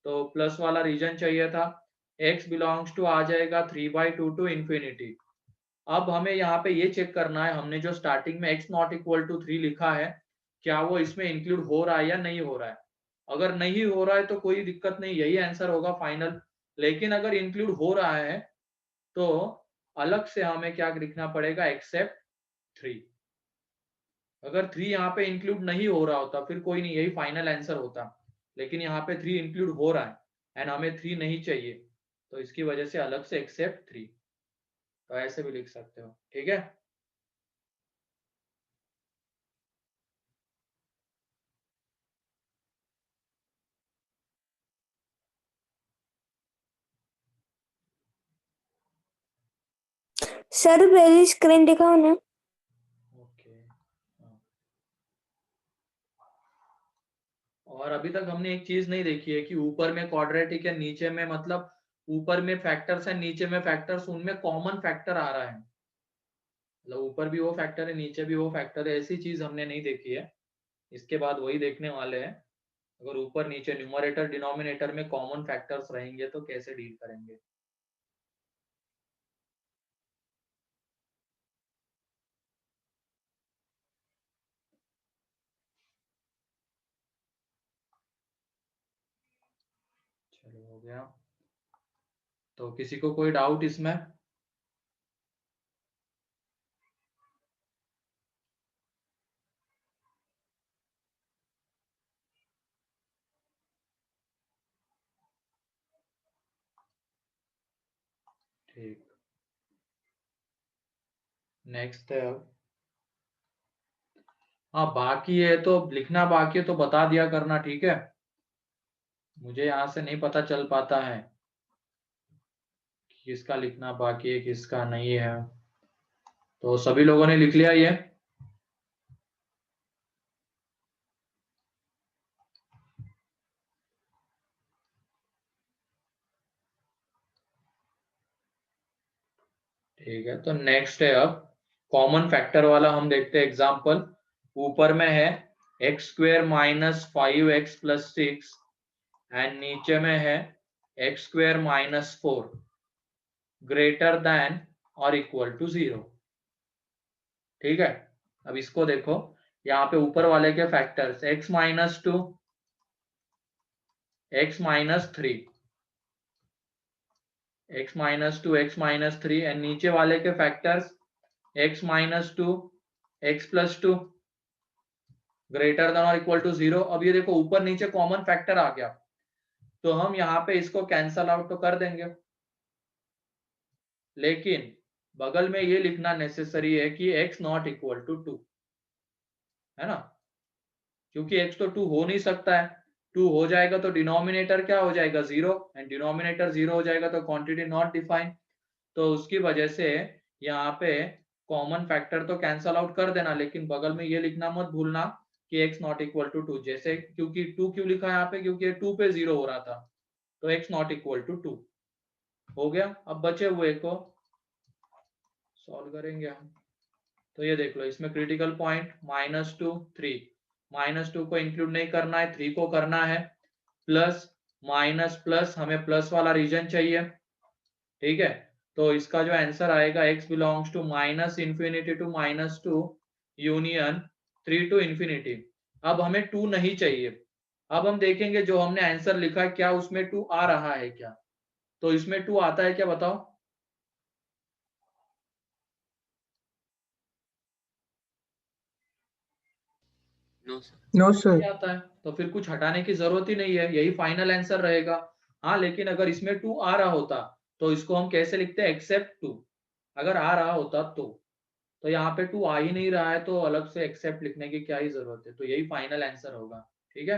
तो प्लस वाला रीजन चाहिए था, x बिलोंग्स टू आ जाएगा 3/2 टू इंफिनिटी। अब हमें यहाँ पे ये चेक करना है, हमने जो स्टार्टिंग में x नॉट इक्वल टू 3 लिखा है, क्या वो इसमें इंक्लूड हो रहा है या नहीं हो रहा है। अगर नहीं हो रहा है तो कोई दिक्कत नहीं, यही आंसर होगा फाइनल। लेकिन अगर इंक्लूड हो रहा है तो अलग से हमें क्या लिखना पड़ेगा, एक्सेप्ट 3। अगर 3 यहाँ पे इंक्लूड नहीं हो रहा होता फिर कोई नहीं, यही फाइनल आंसर होता, लेकिन यहाँ पे 3 इंक्लूड हो रहा है एंड हमें 3 नहीं चाहिए, तो इसकी वजह से अलग से एक्सेप्ट 3, तो ऐसे भी लिख सकते हो, ठीक है। सर मेरी स्क्रीन दिखाओ ना। ओके हाँ। और अभी तक हमने एक चीज नहीं देखी है कि ऊपर में क्वाड्रेटिक है, नीचे में मतलब ऊपर में फैक्टर्स है नीचे में फैक्टर्स, उनमें कॉमन फैक्टर आ रहा है, मतलब ऊपर भी वो फैक्टर है नीचे भी वो फैक्टर है, ऐसी चीज हमने नहीं देखी है। इसके बाद वही देखने वाले हैं, अगर ऊपर नीचे न्यूमरेटर डिनोमिनेटर में कॉमन फैक्टर्स रहेंगे तो कैसे डील करेंगे। चलो हो गया, तो किसी को कोई डाउट इसमें। ठीक, नेक्स्ट है अब, हाँ बाकी है तो लिखना बाकी है तो बता दिया करना, ठीक है। मुझे यहाँ से नहीं पता चल पाता है किसका लिखना बाकी है किसका नहीं है, तो सभी लोगों ने लिख लिया ये। ठीक है, तो नेक्स्ट है अब कॉमन फैक्टर वाला हम देखते हैं एग्जांपल। ऊपर में है x square minus 5x plus 6 and नीचे में है x square minus 4 greater than और इक्वल टू 0। ठीक है, अब इसको देखो, यहाँ पे ऊपर वाले के factors x minus 2, x minus 3, x minus 2, x minus 3 and नीचे वाले के factors x minus 2, x plus 2 greater than और इक्वल टू 0। अब ये देखो ऊपर नीचे कॉमन फैक्टर आ गया, तो हम यहाँ पे इसको कैंसल आउट तो कर देंगे, लेकिन बगल में ये लिखना नेसेसरी है कि x नॉट इक्वल टू 2, है ना, क्योंकि x तो 2 हो नहीं सकता है। 2 हो जाएगा तो डिनोमिनेटर क्या हो जाएगा 0, एंड डिनोमिनेटर 0 हो जाएगा तो क्वांटिटी नॉट डिफाइंड। तो उसकी वजह से यहाँ पे कॉमन फैक्टर तो कैंसल आउट कर देना, लेकिन बगल में ये लिखना मत भूलना कि x नॉट इक्वल टू 2। जैसे क्योंकि 2 क्यों लिखा है यहाँ पे, क्योंकि 2 पे 0 हो रहा था, तो x नॉट इक्वल टू 2 हो गया। अब बचे हुए को सॉल्व करेंगे हम। तो ये देख लो, इसमें क्रिटिकल पॉइंट -2 3, -2 को इंक्लूड नहीं करना है, 3 को करना है, प्लस माइनस प्लस, हमें प्लस वाला रीजन चाहिए। ठीक है, तो इसका जो आंसर आएगा x belongs to minus infinity to -2 union 3 to infinity. अब हमें 2 नहीं चाहिए। अब हम देखेंगे जो हमने आंसर लिखा है क्या उसमें 2 आ रहा है क्या, तो इसमें 2 आता है क्या बताओ। No sir. No, नहीं sir. आता है तो फिर कुछ हटाने की जरूरत ही नहीं है, यही फाइनल आंसर रहेगा। हाँ, लेकिन अगर इसमें 2 आ रहा होता तो इसको हम कैसे लिखते हैं, एक्सेप्ट 2। अगर आ रहा होता तो यहाँ पे 2 आ ही नहीं रहा है, तो अलग से एक्सेप्ट लिखने की क्या ही जरूरत है, तो यही फाइनल आंसर होगा। ठीक है,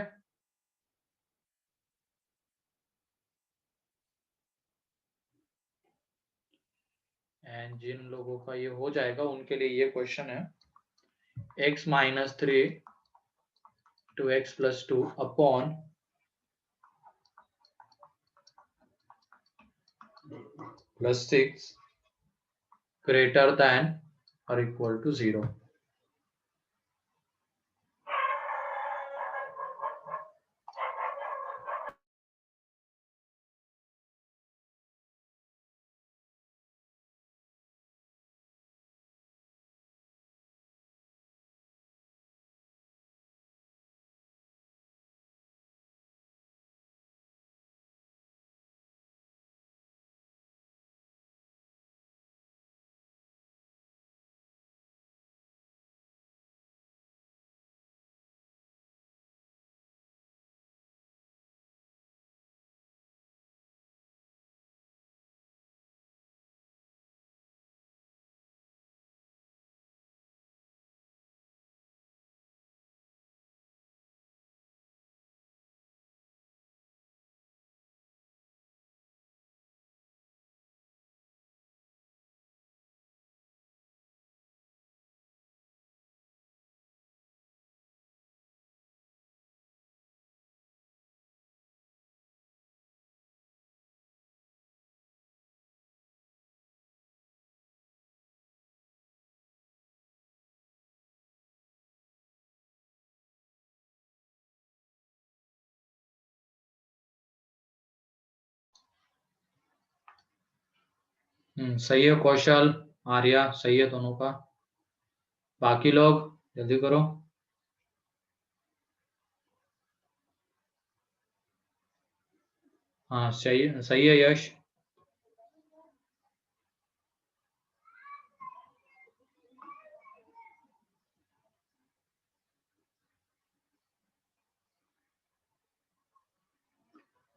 एंड जिन लोगों का ये हो जाएगा उनके लिए ये क्वेश्चन है, x minus 3 to x plus 2 upon plus 6 greater than और इक्वल टू 0। सही है कौशल, आर्या सही है दोनों का। बाकी लोग जल्दी करो। हाँ सही है यश।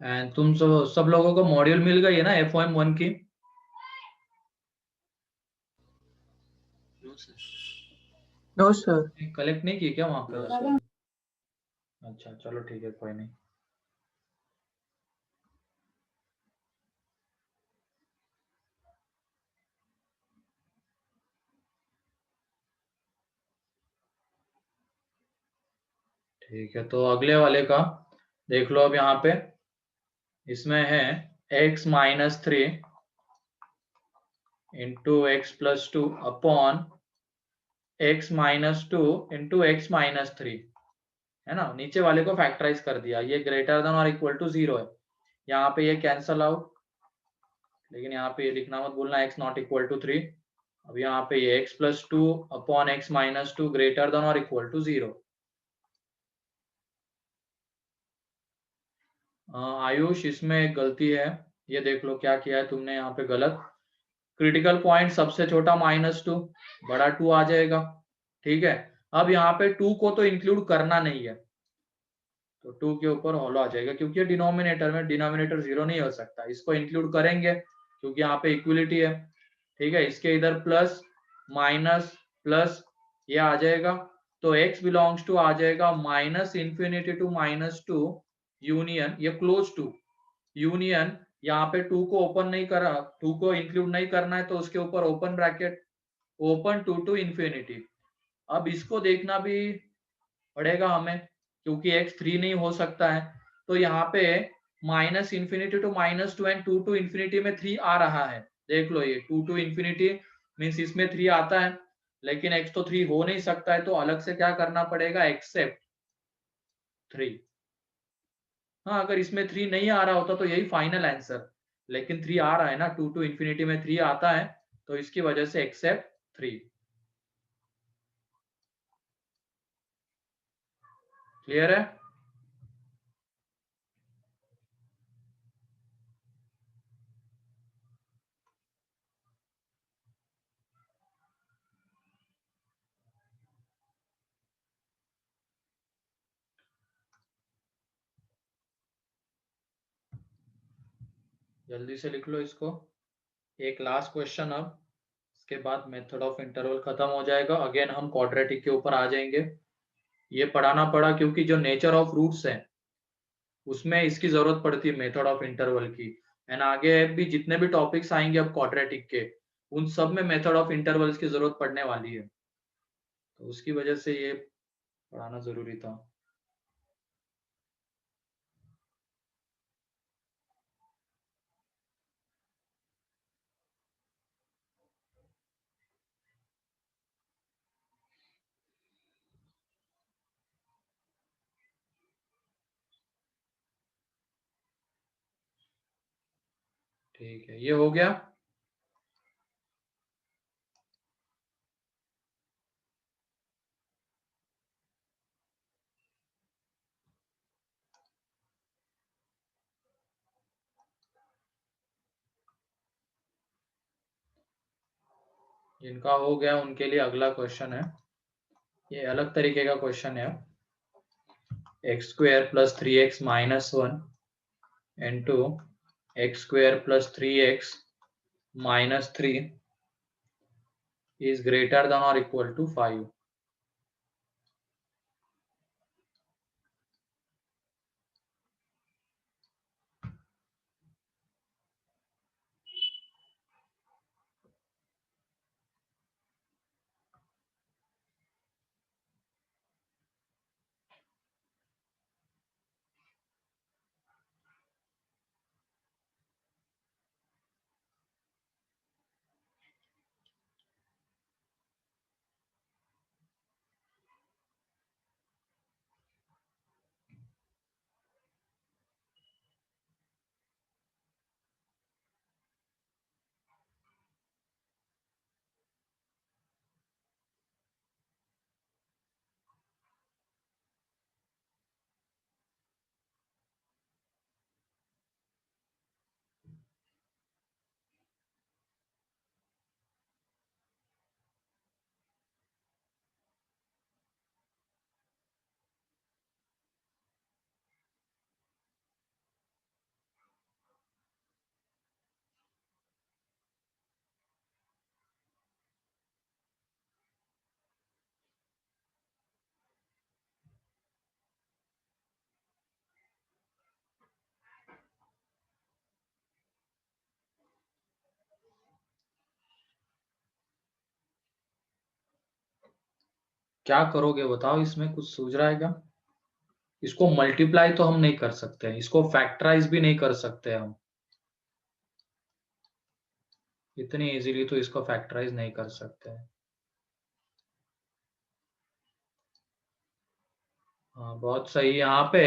एंड तुम सब लोगों को मॉड्यूल मिल गई है ना FOM1 की। No sir. No, sir. Collect नहीं की क्या वहां पे? अच्छा चलो ठीक है, कोई नहीं। ठीक है, तो अगले वाले का देख लो। अब यहाँ पे इसमें है x minus 3 into x plus 2 upon x minus 2 into x minus 3, है ना। नीचे वाले को फैक्टराइज कर दिया, ये ग्रेटर देन और इक्वल टू 0 है, यहाँ पे ये कैंसल आउट, लेकिन यहाँ पे ये लिखना मत भूलना एक्स नॉट इक्वल टू 3। अब यहाँ पे ये x plus 2 upon x minus 2 greater than और इक्वल टू 0। आयुष, इसमें एक गलती है, ये देख लो क्या किया है तुमने यहाँ पे गलत। क्रिटिकल पॉइंट सबसे छोटा -2, बड़ा 2 आ जाएगा, ठीक है। अब यहाँ पे 2 को तो इंक्लूड करना नहीं है, तो 2 के ऊपर हॉलो आ जाएगा, क्योंकि डिनोमिनेटर में डिनोमिनेटर 0 नहीं हो सकता, इसको इंक्लूड करेंगे क्योंकि यहाँ पे इक्वलिटी है, ठीक है। इसके इधर प्लस माइनस प्लस ये आ जाएगा, तो x बिलोंग्स टू आ जाएगा -∞ टू -2 यूनियन, ये क्लोज टू यूनियन, यहाँ पे 2 को ओपन नहीं करा, 2 को इंक्लूड नहीं करना है, तो उसके ऊपर open bracket open 2 to infinity. अब इसको देखना भी पड़ेगा हमें, क्योंकि x 3 नहीं हो सकता है, तो यहाँ पे -∞ टू -2 एंड 2 टू इन्फिनिटी में 3 आ रहा है, देख लो ये 2 टू इन्फिनिटी मीन्स इसमें 3 आता है, लेकिन x तो 3 हो नहीं सकता है, तो अलग से क्या करना पड़ेगा, एक्सेप्ट 3। हाँ, अगर इसमें 3 नहीं आ रहा होता तो यही फाइनल आंसर, लेकिन 3 आ रहा है ना, 2 टू इन्फिनिटी में 3 आता है, तो इसकी वजह से एक्सेप्ट 3। क्लियर है? जल्दी से लिख लो इसको, एक लास्ट क्वेश्चन, अब इसके बाद मेथड ऑफ इंटरवल खत्म हो जाएगा, अगेन हम क्वाड्रेटिक के ऊपर आ जाएंगे। ये पढ़ाना पड़ा क्योंकि जो नेचर ऑफ रूट्स है उसमें इसकी जरूरत पड़ती है मेथड ऑफ इंटरवल की, एंड आगे भी जितने भी टॉपिक्स आएंगे अब क्वाड्रेटिक के, उन सब में मेथड ऑफ इंटरवल्स की जरूरत पड़ने वाली है, तो उसकी वजह से ये पढ़ाना जरूरी था। ठीक है, ये हो गया। जिनका हो गया उनके लिए अगला क्वेश्चन है, ये अलग तरीके का क्वेश्चन है। x² + 3x - 1 into x² + 3x - 3 is greater than or equal to 5। क्या करोगे बताओ, इसमें कुछ सूझ रहा है क्या? इसको मल्टीप्लाई तो हम नहीं कर सकते, इसको फैक्टराइज भी नहीं कर सकते हम, इतनी इजीली तो इसको फैक्टराइज नहीं कर सकते हैं। हाँ बहुत सही। यहाँ पे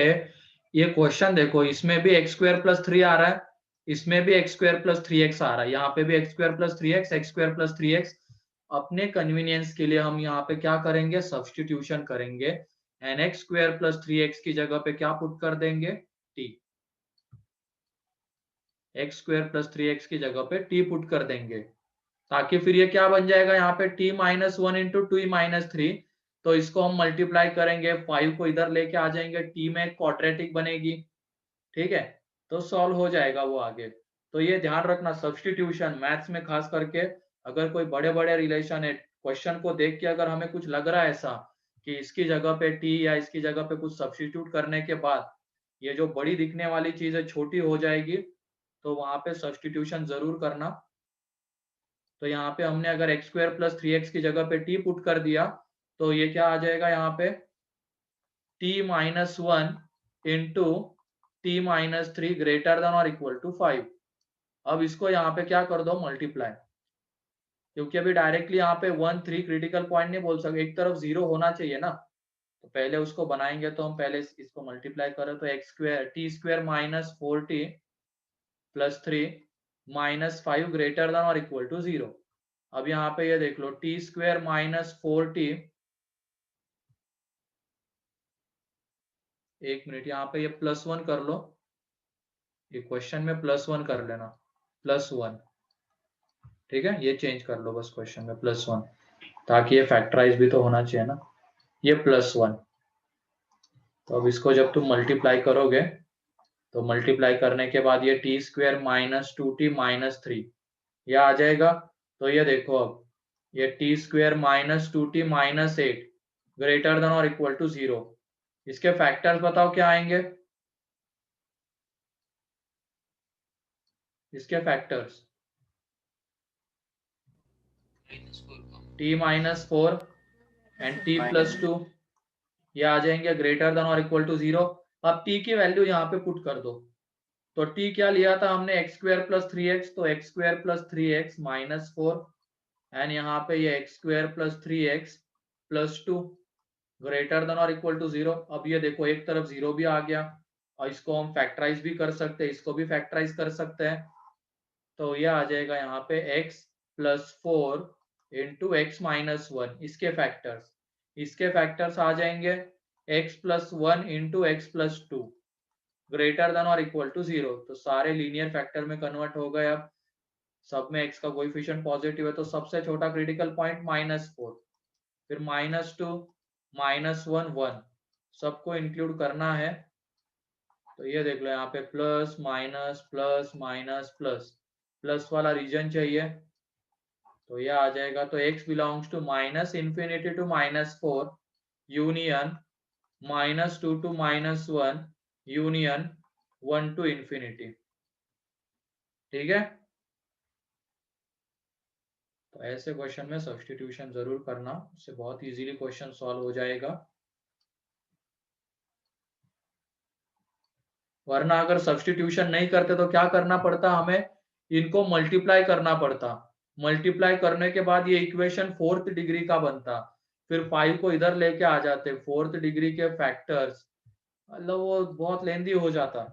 ये क्वेश्चन देखो, इसमें भी एक्स स्क्वायर प्लस 3 आ रहा है, इसमें भी एक्स स्क्वायर प्लस 3x आ रहा है, यहाँ पे भी x square plus 3x, x square plus 3x। अपने कन्वीनियंस के लिए हम यहाँ पे क्या करेंगे, सब्स्टिट्यूशन करेंगे, and x square plus 3x की जगह पे क्या पुट कर देंगे, t। X square plus 3x की जगह पे t पुट कर देंगे, ताकि फिर ये क्या बन जाएगा, यहाँ पे t minus 1 into two minus 3। तो इसको हम मल्टीप्लाई करेंगे, 5 को इधर लेके आ जाएंगे, t में एक क्वाड्रेटिक बनेगी, ठीक है, तो सॉल्व हो जाएगा वो आगे। तो ये ध्यान रखना, सब्स्टिट्यूशन मैथ्स में खास करके अगर कोई बड़े बड़े रिलेशन है, क्वेश्चन को देख के अगर हमें कुछ लग रहा है ऐसा कि इसकी जगह पे t या इसकी जगह पे कुछ सब्स्टिट्यूट करने के बाद ये जो बड़ी दिखने वाली चीज है छोटी हो जाएगी, तो वहां पे सब्स्टिट्यूशन जरूर करना। तो यहाँ पे हमने अगर एक्स स्क्वायर प्लस 3x की जगह पे t पुट कर दिया, तो ये क्या आ जाएगा, यहाँ पे t minus 1 into T minus 3 greater than और इक्वल टू 5। अब इसको यहाँ पे क्या कर दो, मल्टीप्लाई, क्योंकि अभी डायरेक्टली यहाँ पे 1 3 क्रिटिकल पॉइंट नहीं बोल सकते, एक तरफ 0 होना चाहिए ना, तो पहले उसको बनाएंगे। तो हम पहले इसको मल्टीप्लाई करें, तो x square T square minus 4t plus 3 minus 5 greater than और इक्वल टू 0। अब यहाँ पे ये देख लो, टी स्क्वायर माइनस 4t, एक मिनट, यहाँ पे ये प्लस 1 कर लो, ये क्वेश्चन में प्लस 1 कर लेना, प्लस 1, ठीक है, ये चेंज कर लो बस क्वेश्चन में प्लस 1, ताकि ये फैक्टराइज भी तो होना चाहिए ना, ये प्लस 1। तो अब इसको जब तुम मल्टीप्लाई करोगे, तो मल्टीप्लाई करने के बाद ये T square minus 2t minus 3 यह आ जाएगा। तो ये देखो, अब ये T square minus 2t minus 8 greater than और इक्वल टू 0, इसके फैक्टर्स बताओ क्या आएंगे, इसके factors t minus 4 and t plus 2, ये आ जाएंगे ग्रेटर देन और इक्वल टू 0। अब t की वैल्यू यहाँ पे पुट कर दो, तो t क्या लिया था हमने, एक्स स्क्वायर प्लस 3x, तो x square plus 3x minus 4, and यहाँ पे ये X square plus 3x plus 2 greater than और इक्वल टू 0। अब ये देखो, एक तरफ 0 भी आ गया, और इसको हम फैक्टराइज भी कर सकते हैं, इसको भी फैक्टराइज कर सकते हैं। तो ये आ जाएगा यहाँ पे x plus 4 into x minus 1, इसके फैक्टर्स आ जाएंगे x plus 1 into x plus 2 greater than और इक्वल टू 0। तो सारे लीनियर फैक्टर में कन्वर्ट हो गए। अब सब में x का कोएफिशिएंट पॉजिटिव है, तो सबसे छोटा क्रिटिकल पॉइंट -4, फिर -2 -1 1, सबको इंक्लूड करना है। तो ये देख लो, यहाँ पे plus minus plus minus plus, plus वाला रीजन चाहिए, तो ये आ जाएगा। तो x belongs to minus infinity to -4 union -2 to -1 union 1 to infinity, ठीक है। तो ऐसे क्वेश्चन में सब्स्टिट्यूशन जरूर करना, उससे बहुत इजीली क्वेश्चन सॉल्व हो जाएगा। वरना अगर सब्स्टिट्यूशन नहीं करते तो क्या करना पड़ता हमें, इनको मल्टीप्लाई करना पड़ता, मल्टीप्लाई करने के बाद ये इक्वेशन 4th डिग्री का बनता, फिर 5 को इधर लेके आ जाते, 4th डिग्री के फैक्टर्स, मतलब वो बहुत लेंदी हो जाता।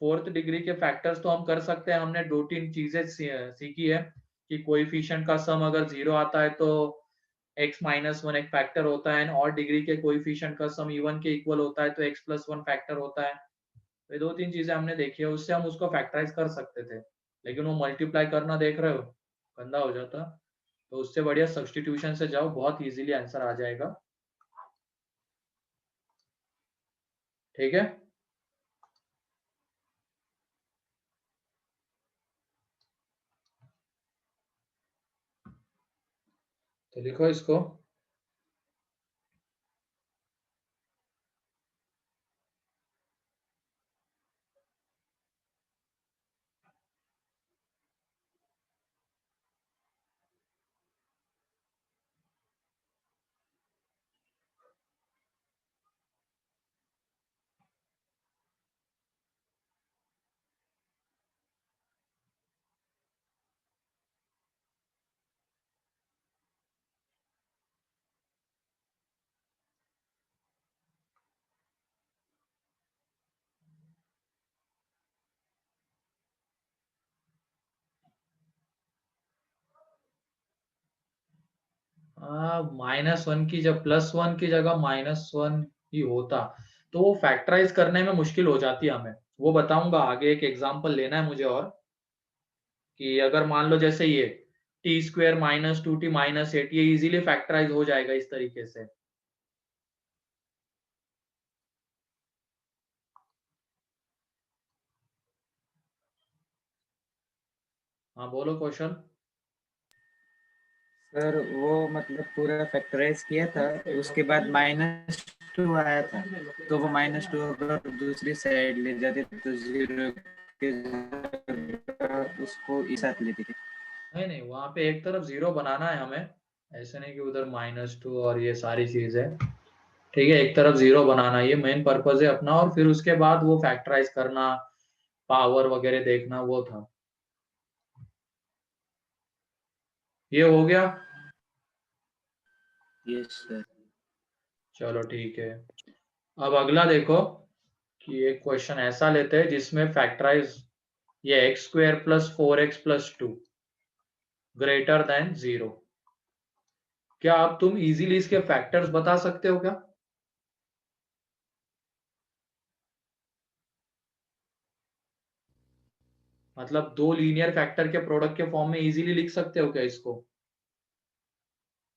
4th डिग्री के फैक्टर्स तो हम कर सकते हैं, हमने 2-3 चीजें सीखी है कि कोएफिशिएंट का सम अगर 0 आता है तो x माइनस 1 एक फैक्टर होता है, और डिग्री के कोएफिशिएंट का सम इवन के इक्वल होता है तो x प्लस 1 फैक्टर होता है। ये 2-3 चीजें हमने देखी है, उससे हम उसको फैक्टराइज कर सकते थे, लेकिन वो मल्टीप्लाई करना देख रहे हो गंदा हो जाता। तो उससे बढ़िया सब्स्टिट्यूशन से जाओ, बहुत इजीली आंसर आ जाएगा, ठीक है। तो लिखो इसको, -1 की जब +1 की जगह -1 ही होता तो वो फैक्टराइज करने में मुश्किल हो जाती है हमें। वो बताऊंगा आगे, एक एग्जांपल लेना है मुझे। और कि अगर मान लो जैसे ये t² - 2t - 8 ये इजीली फैक्टराइज हो जाएगा इस तरीके से। हाँ बोलो क्वेश्चन। सर वो मतलब पूरा फैक्टराइज किया था, उसके बाद -2 आया था, तो वो -2 अगर दूसरी साइड ले जाते तो 0 के जगह उसको इस साथ लेते थे। नहीं नहीं, वहां पे एक तरफ 0 बनाना है हमें, ऐसे नहीं कि उधर -2 और ये सारी चीजें। ठीक है, एक तरफ 0 बनाना, ये मेन पर्पज है अपना, और फिर उसके बाद वो फैक्टराइज करना, पावर वगैरह देखना, वो था। ये हो गया। Yes sir. चलो ठीक है। अब अगला देखो कि एक क्वेश्चन ऐसा लेते हैं जिसमें फैक्टराइज ये x² + 4x + 2 ग्रेटर देन 0। क्या अब तुम इजीली इसके फैक्टर्स बता सकते हो क्या? मतलब दो लीनियर फैक्टर के प्रोडक्ट के फॉर्म में इजीली लिख सकते हो क्या इसको?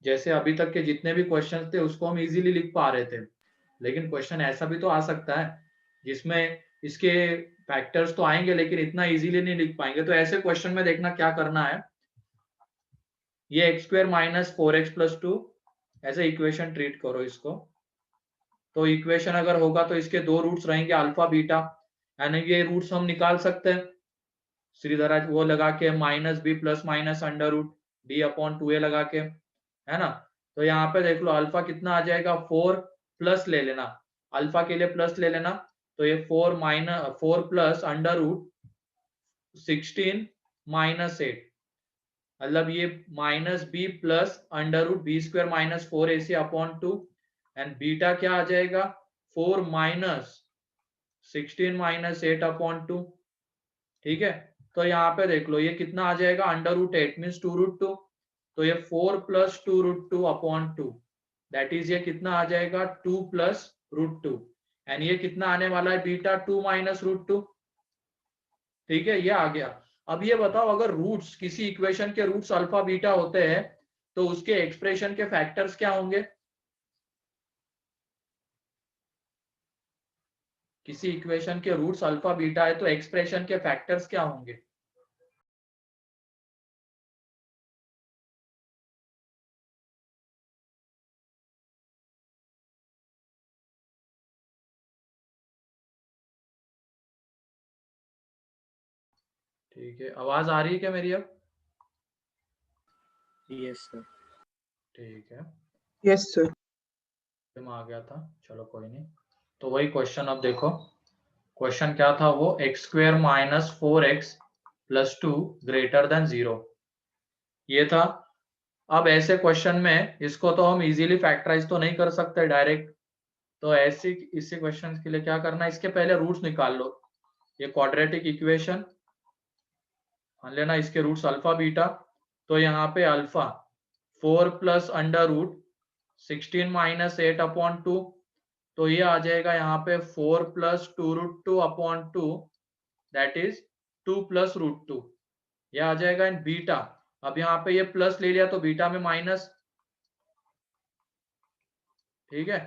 जैसे अभी तक के जितने भी क्वेश्चंस थे उसको हम इजीली लिख पा रहे थे, लेकिन क्वेश्चन ऐसा भी तो आ सकता है जिसमें इसके फैक्टर्स तो आएंगे लेकिन इतना इजीली नहीं लिख पाएंगे। तो ऐसे क्वेश्चन में देखना क्या करना है, ये x² - 4x + 2 ऐसे इक्वेशन ट्रीट करो इसको। तो इक्वेशन अगर होगा तो इसके दो रूट्स रहेंगे अल्फा बीटा, यानी ये रूट्स हम निकाल सकते हैं श्रीधरा वो लगा के -b ± √d/2a लगा के, है ना। तो यहाँ पे देख लो अल्फा कितना आ जाएगा, 4 प्लस ले लेना, अल्फा के लिए प्लस ले लेना, तो ये 4 + √16 - 8, मतलब ये -b + √b² - 4ac/2, and beta क्या आ जाएगा, 4 - 16 - 8/2। ठीक है, तो यहाँ पे देख लो ये कितना आ जाएगा, √8 मीन्स 2√2, तो ये 4 + 2√2/2, दैट इज ये कितना आ जाएगा, 2 + √2, एंड ये कितना आने वाला है बीटा, 2 - √2। ठीक है, ये आ गया। अब ये बताओ अगर रूट्स किसी इक्वेशन के रूट्स अल्फा बीटा होते हैं तो उसके एक्सप्रेशन के फैक्टर्स क्या होंगे? किसी इक्वेशन के रूट्स अल्फा बीटा है तो एक्सप्रेशन के फैक्टर्स क्या होंगे? ठीक है, आवाज आ रही है क्या मेरी अब? Yes sir. ठीक है, Yes, sir. में आ गया था, चलो कोई नहीं। तो वही क्वेश्चन अब देखो, क्वेश्चन क्या था वो, x² - 4x + 2 ग्रेटर देन 0, ये था। अब ऐसे क्वेश्चन में इसको तो हम इजीली फैक्टराइज तो नहीं कर सकते डायरेक्ट, तो ऐसे इसी क्वेश्चन के लिए क्या करना है, इसके पहले रूट्स निकाल लो। ये क्वाड्रेटिक इक्वेशन मान लेना, इसके रूट्स अल्फा बीटा, तो यहाँ पे अल्फा 4 + √16 - 8/2, तो ये आ जाएगा यहाँ पे 4 + 2√2/2, दैट इज 2 + √2, ये आ जाएगा इन बीटा। अब यहाँ पे ये प्लस ले लिया तो बीटा में माइनस, ठीक है,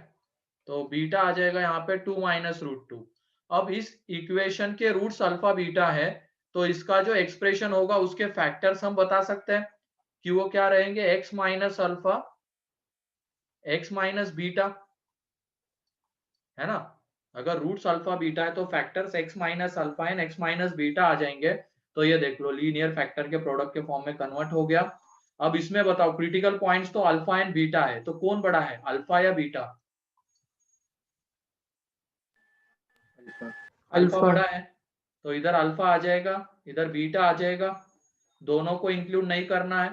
तो बीटा आ जाएगा यहाँ पे 2 - √2। अब इस इक्वेशन के रूट्स अल्फा बीटा है तो इसका जो एक्सप्रेशन होगा उसके फैक्टर्स हम बता सकते हैं कि वो क्या रहेंगे, x - अल्फा, x - बीटा, है ना। अगर रूट्स अल्फा बीटा है तो factors x - alpha and x - beta आ जाएंगे। तो ये देख लो लीनियर फैक्टर के प्रोडक्ट के फॉर्म में कन्वर्ट हो गया। अब इसमें बताओ क्रिटिकल पॉइंट्स तो अल्फा एंड बीटा है, तो कौन बड़ा है, अल्फा या बीटा? अल्फा। Alpha Alpha. बड़ा है, तो इधर अल्फा आ जाएगा, इधर बीटा आ जाएगा, दोनों को इंक्लूड नहीं करना है।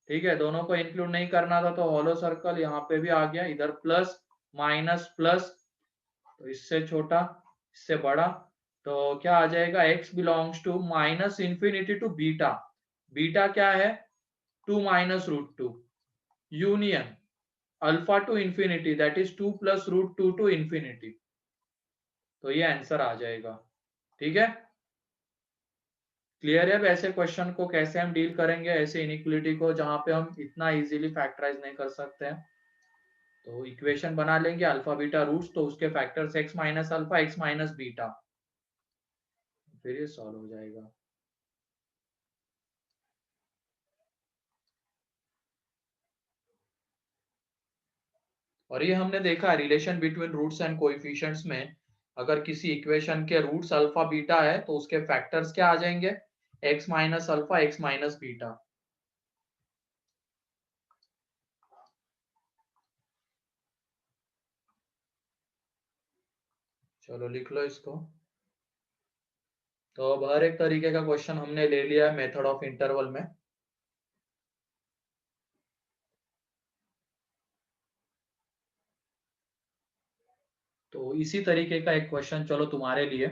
ठीक है, दोनों को इंक्लूड नहीं करना था तो हॉलो सर्कल यहाँ पे भी आ गया, इधर प्लस माइनस प्लस, तो इससे छोटा इससे बड़ा, तो क्या आ जाएगा, x belongs to -∞ to beta, beta क्या है, 2 - √2, union alpha to infinity that is 2 plus root 2 to infinity. तो ये आंसर आ जाएगा। ठीक है, क्लियर है? अब ऐसे क्वेश्चन को कैसे हम डील करेंगे, ऐसे इनइक्वालिटी को जहां पे हम इतना इजीली फैक्टराइज नहीं कर सकते हैं। तो इक्वेशन बना लेंगे अल्फा बीटा रूट्स, तो उसके factors x minus alpha x minus beta, फिर ये सॉल्व हो जाएगा। और ये हमने देखा relation between roots and coefficients में, अगर किसी इक्वेशन के रूट्स अल्फा बीटा है तो उसके फैक्टर्स क्या आ जाएंगे, x minus alpha x minus beta. चलो लिख लो इसको। तो अब हर एक तरीके का क्वेश्चन हमने ले लिया है मेथड ऑफ इंटरवल में। तो इसी तरीके का एक क्वेश्चन चलो तुम्हारे लिए,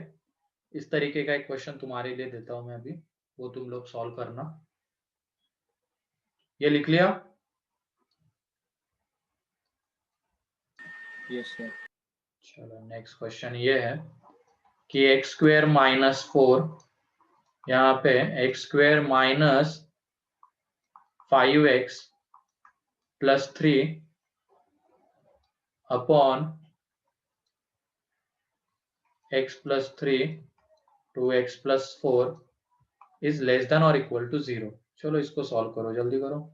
इस तरीके का एक क्वेश्चन तुम्हारे लिए देता हूं मैं अभी, वो तुम लोग सॉल्व करना। ये लिख लिया? Yes sir. चलो नेक्स्ट क्वेश्चन ये है कि एक्स स्क्वेयर माइनस 4, यहाँ पे x square minus 5x plus 3 upon x plus 3 to x plus 4 is less than और इक्वल टू 0। चलो इसको सॉल्व करो, जल्दी करो।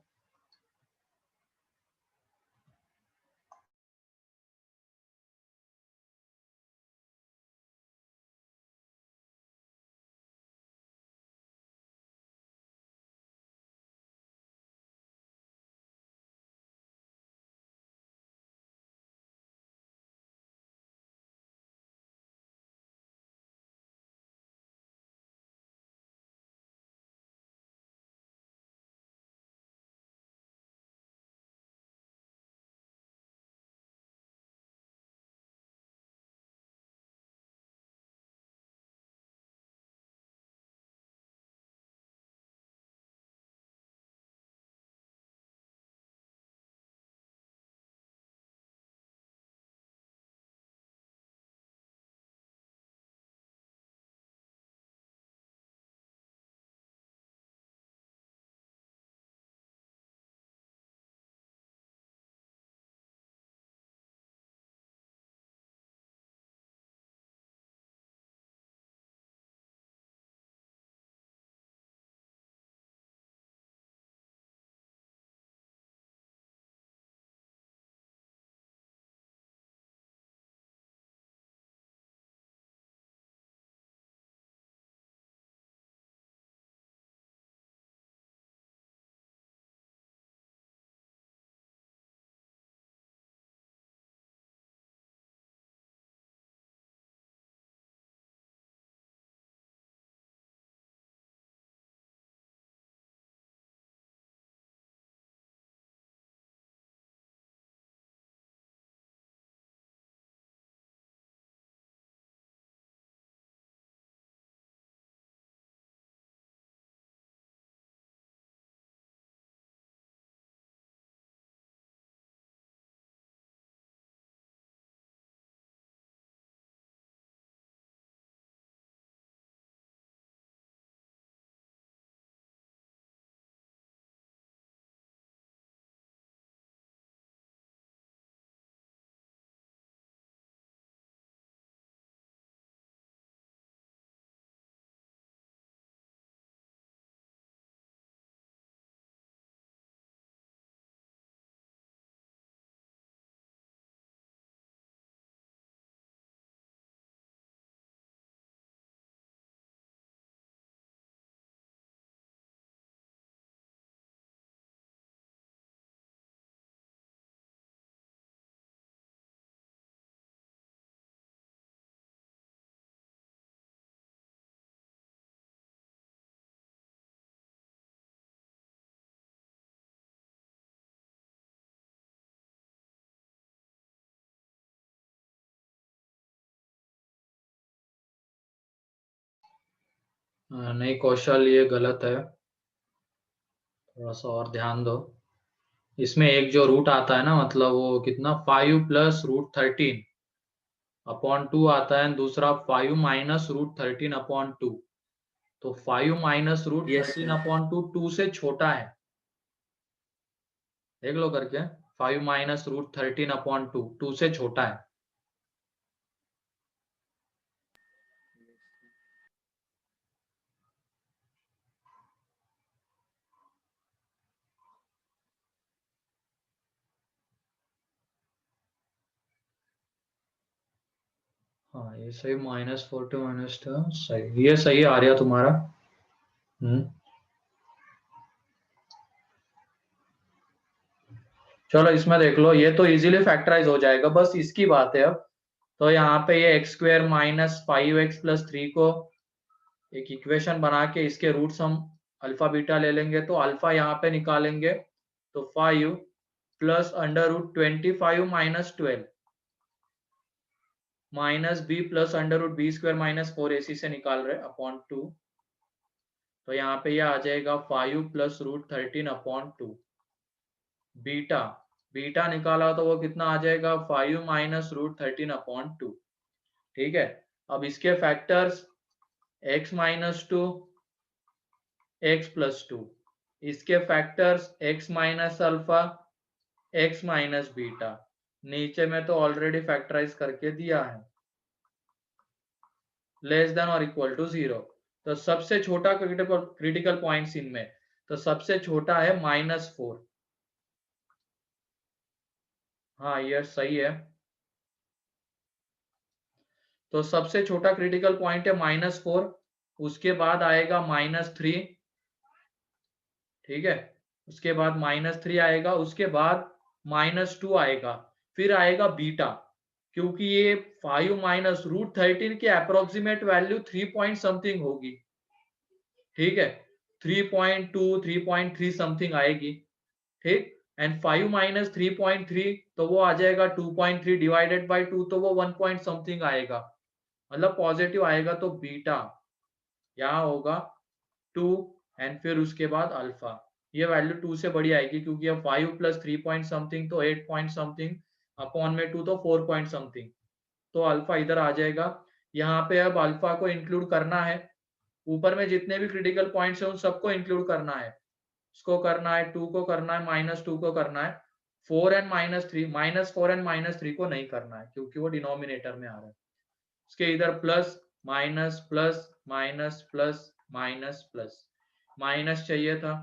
नहीं कौशल, ये गलत है, थोड़ा सा और ध्यान दो। इसमें एक जो रूट आता है ना, मतलब वो कितना 5 प्लस रूट 13 अपॉन 2 आता है, दूसरा 5 माइनस रूट 13 अपॉन 2। तो 5 minus root Yes, 13 sir. Upon 2 2 से छोटा है, देख लो करके। 5 माइनस रूट 13 अपॉन 2 2 से छोटा है। हाँ ये सही, -40 -2 सही, ये सही आ रहा तुम्हारा। चलो इसमें देख लो, ये तो इजीली फैक्टराइज हो जाएगा, बस इसकी बात है अब। तो यहाँ पे ये X square minus 5x plus 3 को एक इक्वेशन बना के इसके रूट्स हम अल्फा बीटा ले लेंगे, तो अल्फा यहाँ पे निकालेंगे तो 5 plus under root 25 minus 12 minus b plus under root b square minus 4ac से निकाल रहे अपॉन 2। तो यहाँ पे ये आ जाएगा 5 plus root 13 upon 2। Beta beta निकाला तो वो कितना आ जाएगा 5 माइनस रूट 13 अपॉन 2। ठीक है, अब इसके factors x minus 2 x plus 2, इसके factors x minus alpha x minus beta, नीचे में तो ऑलरेडी फैक्टराइज करके दिया है, लेस देन और इक्वल टू 0। तो सबसे छोटा क्रिटिकल पॉइंट्स इनमें, तो सबसे छोटा है -4। हाँ ये सही है। तो सबसे छोटा क्रिटिकल पॉइंट है -4, उसके बाद आएगा -3। ठीक है, उसके बाद -3 आएगा, उसके बाद -2 आएगा, फिर आएगा बीटा, क्योंकि ये 5 माइनस रूट 13 की अप्रोक्सीमेट वैल्यू 3 पॉइंट समथिंग होगी। ठीक है, 3.2 3.3 समथिंग आएगी। ठीक, एंड 5 माइनस 3.3 तो वो आ जाएगा 2.3 डिवाइडेड बाई 2, तो वो 1 पॉइंट समथिंग आएगा, मतलब पॉजिटिव आएगा। तो बीटा यहाँ होगा 2 एंड फिर उसके बाद अल्फा, ये वैल्यू 2 से बड़ी आएगी, क्योंकि अब 5 प्लस 3 पॉइंट समथिंग तो 8 पॉइंट समथिंग अपॉन में 2 तो 4 पॉइंट समथिंग, तो अल्फा इधर आ जाएगा। यहाँ पे अब अल्फा को इंक्लूड करना है, ऊपर में जितने भी क्रिटिकल पॉइंट्स हैं उन सबको इंक्लूड करना है, इसको करना है, 2 को करना है, -2 को करना है, 4 एंड -3 -4 एंड -3 को नहीं करना है, क्योंकि वो डिनोमिनेटर में आ रहा है। इसके इधर plus minus plus minus plus minus plus minus चाहिए था,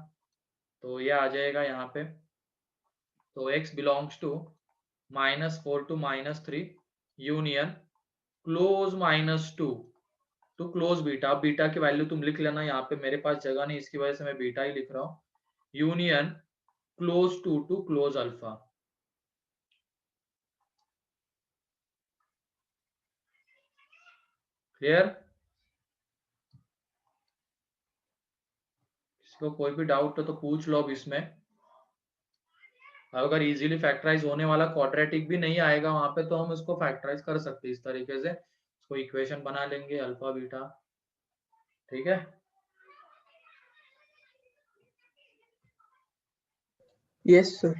तो ये आ जाएगा यहाँ पे। तो x belongs to -4 to -3 union close -2 to close beta. अब बीटा की वैल्यू तुम लिख लेना, यहाँ पे मेरे पास जगह नहीं, इसकी वजह से मैं बीटा ही लिख रहा हूँ। Union close to close alpha. Clear? किसी को कोई भी डाउट हो तो पूछ लो अब इसमें। अगर इजीली फैक्टराइज होने वाला क्वाड्रेटिक भी नहीं आएगा वहां पे, तो हम इसको फैक्टराइज कर सकते हैं इस तरीके से, इसको इक्वेशन बना लेंगे अल्फा बीटा। ठीक है, Yes, sir.